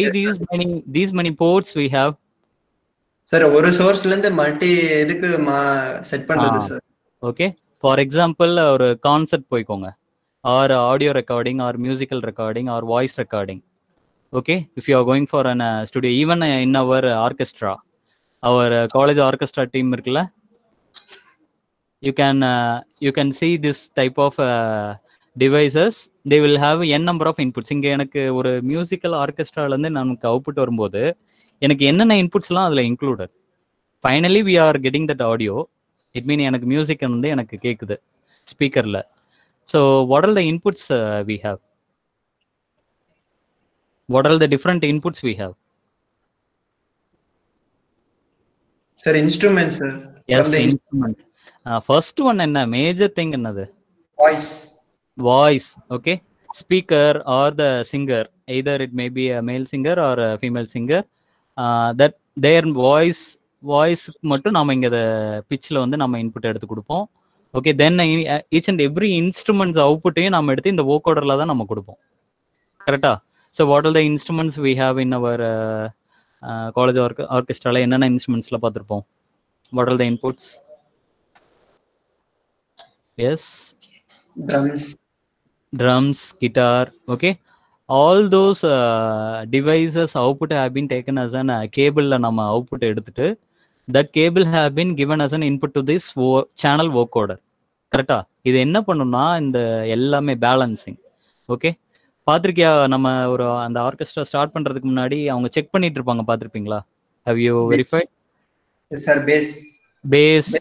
these many ports we have? Sir, ஒரு சோர்ஸ்ல இருந்து multi எதுக்கு set பண்றது சார்? ஓகே, ஃபார் எக்ஸாம்பிள் ஒரு கான்சர்ட் போய்க்கோங்க, or audio recording, or musical recording, or voice recording. Okay, if you are going for an studio, even in our orchestra, our college orchestra team இருக்குல்ல, you can see this type of devices. They will have n number of inputs. இங்க எனக்கு ஒரு musical ஆர்கெஸ்ட்ரால இருந்து நமக்கு output வரும்போது எனக்கு என்னென்ன இன்புட்ஸ்லாம் அதில் included. Finally we are getting that audio. It mean எனக்கு மியூசிக் வந்து எனக்கு கேட்குது ஸ்பீக்கரில். So what are the inputs we have? What are the different inputs we have? Sir instrument sir. Yes, instrument. First one என்ன major thing என்னது? Voice. Okay, speaker or the singer, either it may be a male singer or a female singer, that their வாய்ஸ்க்கு மட்டும் நம்ம இங்கே பிச்சில் வந்து நம்ம input எடுத்து கொடுப்போம். Okay, then each and every instruments அவுட்புட்டையும் நம்ம எடுத்து இந்த வோகோடரில் தான் நம்ம கொடுப்போம். கரெக்டா? So what are the instruments we have in our college ஆர்கெஸ்ட்ராவில் என்னென்ன இன்ஸ்ட்ருமெண்ட்ஸில் பார்த்துருப்போம்? What are the inputs? Yes, drums, guitar. Okay, all those devices output have been taken as an cable la nama output edutittu, that cable have been given as an input to this channel vocoder. Correct ah? Idu enna pannuna இந்த எல்லாமே balancing. Okay, பாத்திருக்கியா? நம்ம ஒரு அந்த orchestra start பண்றதுக்கு முன்னாடி அவங்க check பண்ணிட்டு இருப்பாங்க, பாத்திருப்பீங்களா? Have you verified? Yes sir, bass. Bass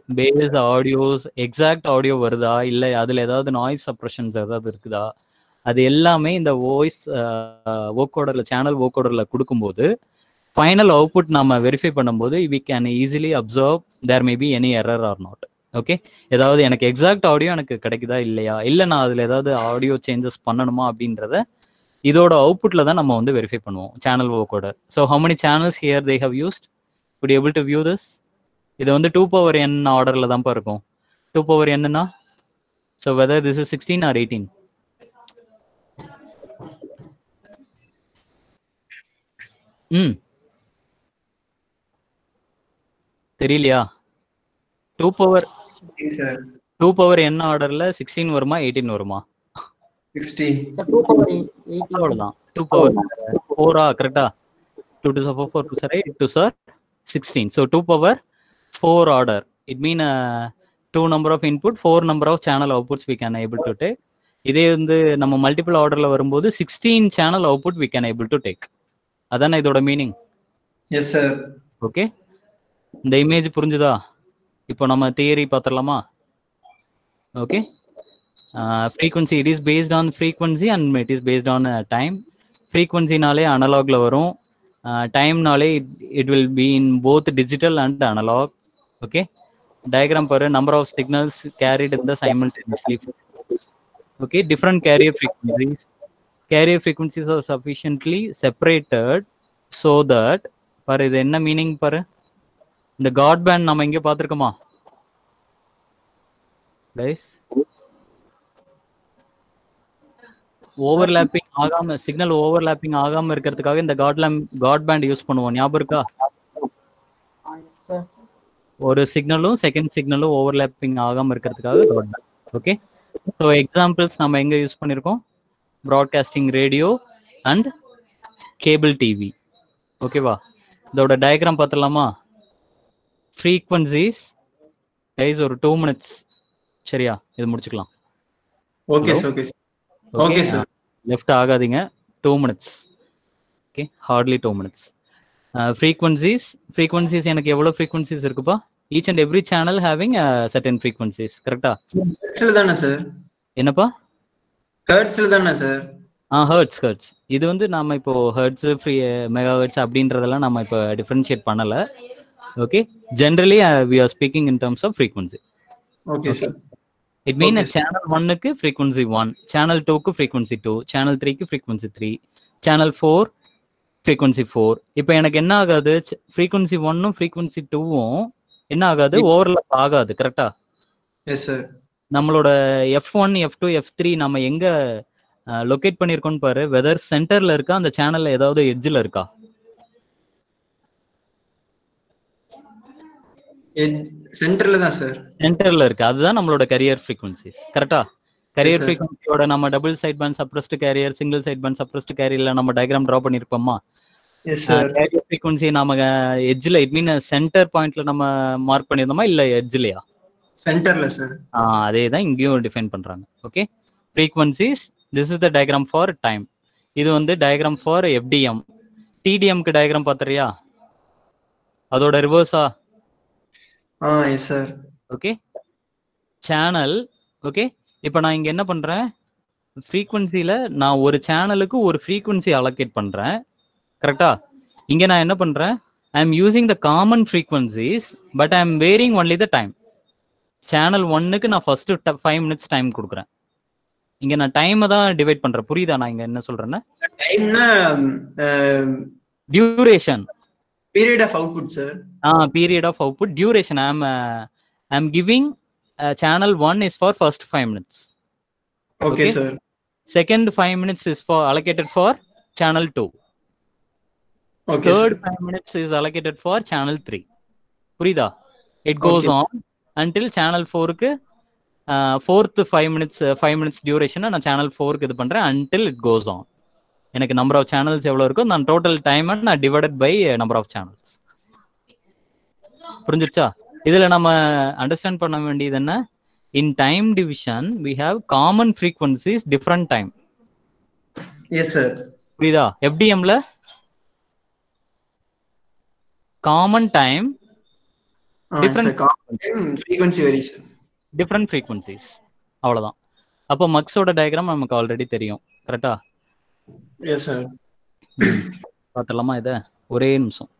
audios exact audio வருதா இல்லை அதில் ஏதாவது நாய்ஸ் சப்ரஷன்ஸ் ஏதாவது இருக்குதா, அது எல்லாமே இந்த வாய்ஸ் வோக்கோடரில் சேனல் வோக்கோடரில் கொடுக்கும்போது ஃபைனல் அவுட்புட் நம்ம வெரிஃபை பண்ணும்போது we can easily observe there may be any error or not. Okay, ஏதாவது எனக்கு எக்ஸாக்ட் ஆடியோ எனக்கு கிடைக்குதா இல்லையா, இல்லை நான் அதில் ஏதாவது ஆடியோ சேஞ்சஸ் பண்ணணுமா அப்படின்றத இதோட அவுட்புட்ல தான் நம்ம வந்து வெரிஃபை பண்ணுவோம் channel vocoder. So how many channels here they have used? Could you able to view this? இது வந்து 2n ஆர்டர்ல தான் இருக்கும். 2n so whether this is 16 or 18. தெரியலையா? 2n ஆர்டர்ல 16 வருமா 18 வருமா? 16. அவ்வளவுதான். 2 power 4 கரெக்டா? 2 to the power 4 to right to sir 16. So 2 power 4 order. It mean 2 number of input, 4 number of channel outputs we can able to take. இதே வந்து நம்ம multiple ஆர்டர்ல வரும்போது 16 channel output we can able to take. அதானே இதோட meaning? S sir. Okay, இந்த image புரிஞ்சுதா? இப்போ நம்ம தியரி பார்த்துடலாமா? Okay, frequency, it is based on frequency and it is based on time. Frequency நாலே அனலாக்ல வரும், time நாலே it will be in both digital and analog. Okay, diagram per number of signals carried in the simultaneously. Okay, different carrier frequencies are sufficiently separated so that par இது என்ன meaning பாரு, இந்த God pant நம்ம இங்க பார்த்திருக்கோமா guys? Overlapping ஆகாம, signal overlapping ஆகாம இருக்கிறதுக்காக இந்த காட் பேண்ட் யூஸ் பண்ணுவோம், ஞாபகம் இருக்கா? ஒரு சிக்னலும் செகண்ட் சிக்னலும் ஓவர்லாப்பிங் ஆகாம இருக்கிறதுக்காக guard band. Okay, so examples நம்ம எங்க யூஸ் பண்ணியிருக்கோம்? Broadcasting radio and cable TV. ஓகேவா? இதோட டயக்ராம் பார்த்துடலாமா? ஃப்ரீக்வன்சிஸ் கைஸ் ஒரு 2 minutes, சரியா? இது முடிச்சுக்கலாம். Okay sir. Okay sir. Okay sir, left ஆகாதீங்க. 2 minutes. Okay, hardly 2 minutes. frequencies எனக்கு எவ்வளவு frequencies இருக்குப்பா? each and every channel having certain frequencies, கரெக்ட்டா? ஹெர்ட்ஸ்ல தானே சார்? என்னப்பா? ஹெர்ட்ஸ்ல தானே சார்? ஹெர்ட்ஸ். இது வந்து நாம இப்போ ஹெர்ட்ஸ், மெகா ஹெர்ட்ஸ் அப்படின்றதெல்லாம் நம்ம இப்போ டிஃபரன்ஷியேட் பண்ணல. Okay, generally we are speaking in terms of frequency. Okay sir. It means channel 1 க்கு frequency 1, channel 2 க்கு frequency 2, channel 3 க்கு frequency 3, channel 4 frequency 4. இப்போ எனக்கு என்ன ஆகாது? frequency 1ம் frequency 2ம் என்ன ஆகாது? ஓவர்லாப் ஆகாது, கரெக்ட்டா? Yes sir. நம்மளோட F1, F2, F3 நம்ம எங்க லொகேட் பண்ணிருக்கோம்னு பாரு. வெதர் சென்டர்ல இருக்கா, அந்த சேனல்ல ஏதாவது எட்ஜ்ல இருக்கா? சென்டர்ல தான் சார். சென்டர்ல இருக்கு. அதுதான் நம்மளோட கேரியர் ஃப்ரீக்வன்சிஸ், கரெக்ட்டா? கேரியர் ஃப்ரீக்வன்சியோட நம்ம double side band suppressed carrier, single side band suppressed கேரியர்ல நம்ம டயகிராம் டிரா பண்ணிருப்போமா? Yes sir. கேரியர் ஃப்ரீக்வன்சி நம்ம எட்ஜ்ல, இட் மீன் சென்டர் பாயிண்ட்ல நம்ம மார்க் பண்ணிருந்தோமா இல்ல எட்ஜ்லயா? சென்டர்ல சார். அதே தான் இங்கேயும் டிஃபைன் பண்றாங்க. Okay, frequencies, this is the diagram for time. இது வந்து டயகிராம் ஃபார் FDM. TDMக்கு டயகிராம் பாத்தறியா? அதோட ரிவர்ஸா? Yes sir. Okay, channel. Okay, இப்போ நான் இங்க என்ன பண்றேன்? ஃப்ரீக்வன்சில நான் ஒரு சேனலுக்கு ஒரு ஃப்ரீக்வன்சி அலோகேட் பண்றேன், கரெக்டா? இங்க நான் என்ன பண்றேன்? I am using the common frequencies but I am varying only the time. Channel 1க்கு நான் ஃபர்ஸ்ட் 5 minutes டைம் கொடுக்குறேன். இங்க நான் டைமை தான் டிவைட் பண்றேன். புரியுதா நான் இங்க என்ன சொல்றேன்னா? டைம்னா duration, period of output sir. Period of output, duration. I am giving channel 1 is for first 5 minutes. Okay sir. Second 5 minutes is for allocated for channel 2. Okay. Third sir. 5 minutes is allocated for channel 3. புரியுதா? It goes on until channel 4 க்கு fourth 5 minutes duration நான் channel 4 க்கு இது பண்றேன் until it goes on. எனக்கு number of channels எவ்வளவு இருக்கோ நான் total time நான் divided by number of channels. புரிஞ்சிருச்சா? இதுல நம்ம அண்டர்ஸ்டாண்ட் பண்ண வேண்டியது என்ன? in time division we have common frequencies, different time. Yes sir. புரியுதா? FDM ல common time frequency varies. Different frequencies. அவ்வளவுதான். அப்போ மக்ஸோட டயக்ராம் நமக்கு ஆல்ரெடி தெரியும். கரெக்டா? Yes sir. பார்த்துடலாமா இதை? ஒரே நிமிஷம்.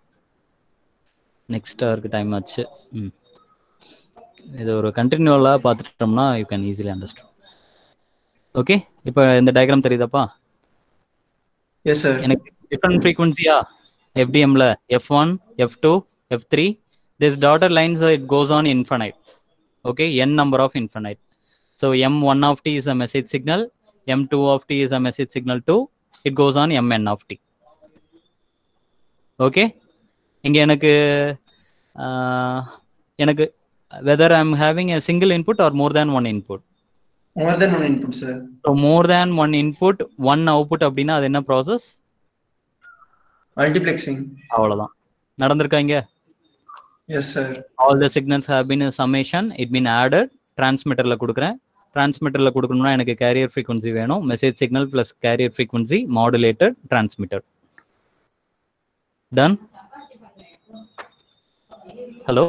நெக்ஸ்ட் அவருக்கு டைம் ஆச்சு. இது ஒரு கண்டினியூவலாக பார்த்துட்டோம்னா you can easily understand. Okay, இப்போ இந்த டயக்ராம் தெரியுதாப்பா? Yes sir. எனக்கு டிஃப்ரெண்ட் ஃப்ரீக்வன்சியா FDMல F1, F2, F3. This dotted lines it goes on infinite. Okay, n number of infinite. So M1 of t is a message signal, M2 of t is a message signal too. It goes on Mn of t. Okay, இங்க எனக்கு whether I'm having a single input or more than one input. More than one input, sir. So more than one input, one output அப்படினா அது என்ன process? Multiplexing. அவ்வளவுதான். நடந்துருக்கா இங்க? Yes sir. All the signals have been a summation, it been added. Transmitterல கொடுக்கிறேன். Transmitterல கொடுக்கணும்னா எனக்கு carrier frequency வேணும். Message signal plus carrier frequency modulated transmitted. Done? Hello?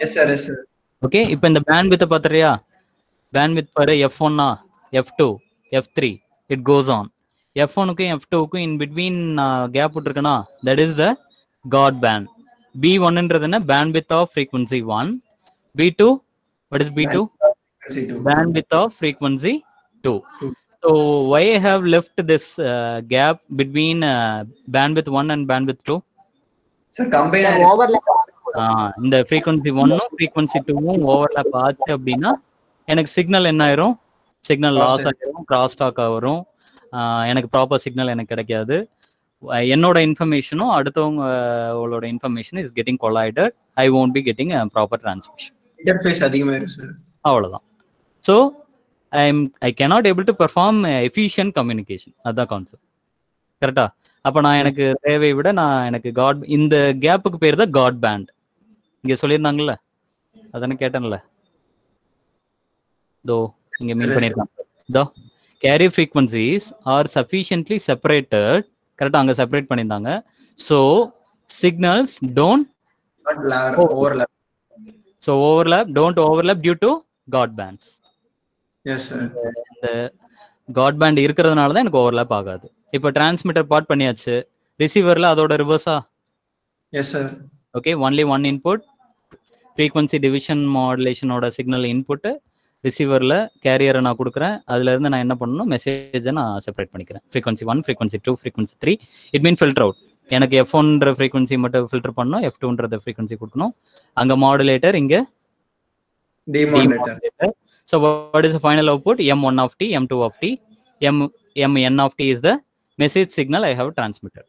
Yes sir, yes sir. Okay, இப்போ இந்த bandwidth பாத்தறியா? Bandwidth பாரு F1 F2, F3, it goes on. F1 க்கு F2 க்கு in between gap விட்டுருக்கனா, that is the God band. B1 ன்றது என்ன? Bandwidth of frequency 1. B2, what is B2? Bandwidth of frequency 2. So why I have left this gap between bandwidth 1 and bandwidth 2? Sir, combine overlap. இந்த frequency 1 frequency 2 overlap ஆச்சு அப்படின்னா எனக்கு signal என்ன ஆயிரும்? Signal loss ஆயிரும், cross talk ஆகும். எனக்கு proper signal எனக்கு கிடைக்காது. என்னோட இன்ஃபர்மேஷனும் அடுத்தவங்களோட information is getting collided. I won't be getting a proper transmission. Interface அதிகமாயிரும் சார். அவ்வளவுதான். So I cannot able to perform efficient communication. அதான் கான்செப்ட். கரெக்டா? அப்போ நான் எனக்கு தேவையை விட எனக்கு காட் இந்த கேப்புக்கு பேர் தான் காட் பேண்ட். இங்கே சொல்லியிருந்தாங்கல்ல, அதானே கேட்டேன்ல. தோ இங்கே மீன் பண்ணியிருக்காங்க. தோ carrier frequencies are sufficiently separated. கரெக்டாக அங்கே செப்பரேட் பண்ணியிருந்தாங்க. So signals don't overlap. So don't overlap due to God bands. Yes sir. இந்த God band இருக்கிறதுனால தான் எனக்கு ஓவர்லாப் ஆகாது. இப்போ டிரான்ஸ்மிட்டர் பார்ட் பண்ணியாச்சு. ரிசீவர்ல அதோட ரிவர்ஸா? Yes sir. Okay, only one input. Frequency division மாடுலேஷனோட சிக்னல் இன்புட்டு ரிசீவரில் கேரியரை நான் கொடுக்குறேன். அதுலேருந்து நான் என்ன பண்ணணும்? மெசேஜை நான் செப்பரேட் பண்ணிக்கிறேன். Frequency 1, frequency 2, frequency 3. It mean filter out. எனக்கு F1ன்ற ஃப்ரீக்வன்சி மட்டும் ஃபில்டர் பண்ணணும், F2ன்றத ஃப்ரீக்வன்சி கொடுக்கணும். அங்கே மாடுலேட்டர், இங்கே demodulator. So what is the final output? M1 of t, M2 of t, Mn of t is the message signal I have transmitted.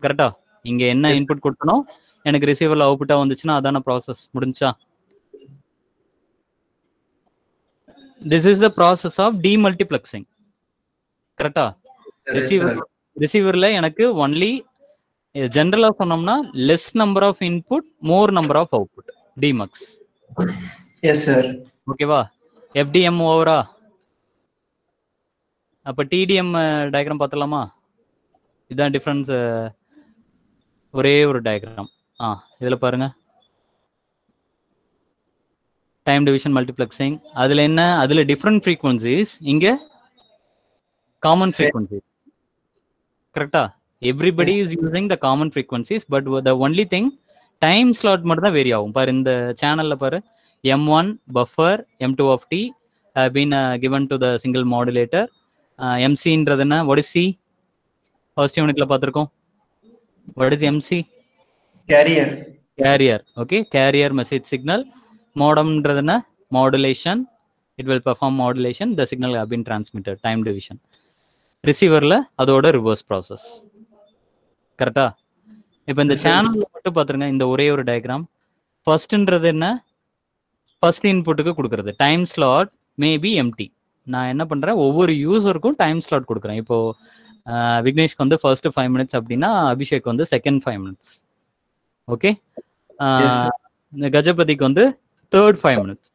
கரெக்டா? இங்கே என்ன input கொடுக்கணும், எனக்கு ரிசீவரில் அவுட்புட்டாக வந்துச்சுன்னா அதான ப்ராசஸ் முடிஞ்சா? This is the process of demultiplexing. கரெக்டா? ரிசீவர்ல எனக்கு ஒன்லி ஜென்ரலா சொன்னோம்னா less number of input, more number of output, demux. Yes sir. ஓகேவா? FDM ஓவரா? அப்ப TDM டயக்ராம் பார்த்தலாமா? இதுதான் டிஃபரன்ஸ். ஒரே ஒரு டயக்ராம். இதுல பாருங்க, டைம் டிவிஷன் மல்டிப்ளெக்சிங். அதுல என்ன? அதுல டிஃப்ரெண்ட் ஃப்ரீக்வன்சிஸ், இங்க காமன் ஃப்ரீக்வன்சிஸ். கரெக்டா? Everybody is using the common frequencies, but the only think time slot மட்டும் தான் வேரி ஆகும். பாரு இந்த சேனல்ல பாரு, M1 buffer, M2 of t have been given to the single modulator. MC-ன்றது என்ன? What is C? First unitல பார்த்திருக்கோம். What is MC? Carrier. Carrier. Okay, carrier message signal. Modemன்றது என்ன? Modulation. It will perform modulation. The signal have been transmitted. Time division. Receiverல அதோட reverse process. கரெக்டா? இப்போ இந்த சேனல்ல மட்டும் பார்த்துருங்க, இந்த ஒரே ஒரு டயக்ராம். ஃபர்ஸ்ட்ன்றது என்ன? ஃபர்ஸ்ட் இன்புட்டுக்கு கொடுக்கறது. Time slot maybe empty. நான் என்ன பண்றேன், ஒவ்வொரு யூசருக்கும் டைம் ஸ்லாட் கொடுக்குறேன். இப்போ விக்னேஷ்க்கு வந்து ஃபர்ஸ்ட் 5 minutes அப்படின்னா அபிஷேக் வந்து செகண்ட் 5 minutes. ஓகே, கஜபதிக்கு வந்து தேர்ட் 5 minutes.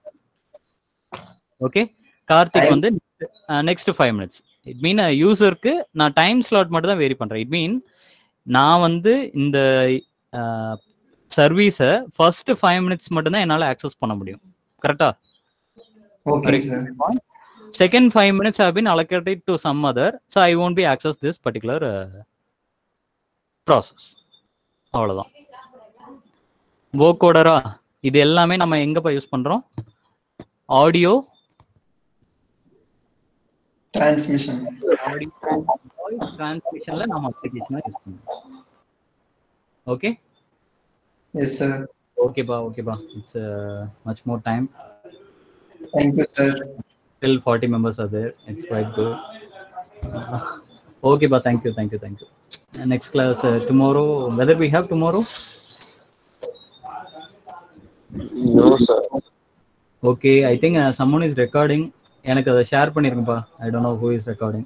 ஓகே, கார்த்திக் வந்து நெக்ஸ்ட் 5 minutes. இட் மீன் யூசருக்கு நான் டைம் ஸ்லாட் மட்டும் தான் வேரி பண்றேன். இட் மீன் நான் வந்து இந்த சர்வீஸை ஃபர்ஸ்ட் 5 minutes மட்டும்தான் என்னால் ஆக்சஸ் பண்ண முடியும். கரெக்டா? Okay sir. Second 5 minutes have been allocated to some other, so I won't be access this particular process. அவ்வளவுதான். வோகோடரா இது எல்லாமே நம்ம எங்கப்பா யூஸ் பண்றோம்? Audio transmission. ஆடியோ வாய்ஸ் டிரான்ஸ்மிஷன்ல நாம அப்ளிகேஷனா யூஸ் பண்றோம். ஓகே? Yes sir. ஓகேப்பா. It's much more time. Thank you sir. Still 40 members are there. It's quite good. Okay, but thank you. Next class tomorrow. Whether we have tomorrow? No sir. Okay, I think someone is recording. எனக்கு அதை share பண்ணிருங்கப்பா. I don't know who is recording.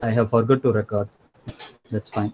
I have forgot to record. That's fine.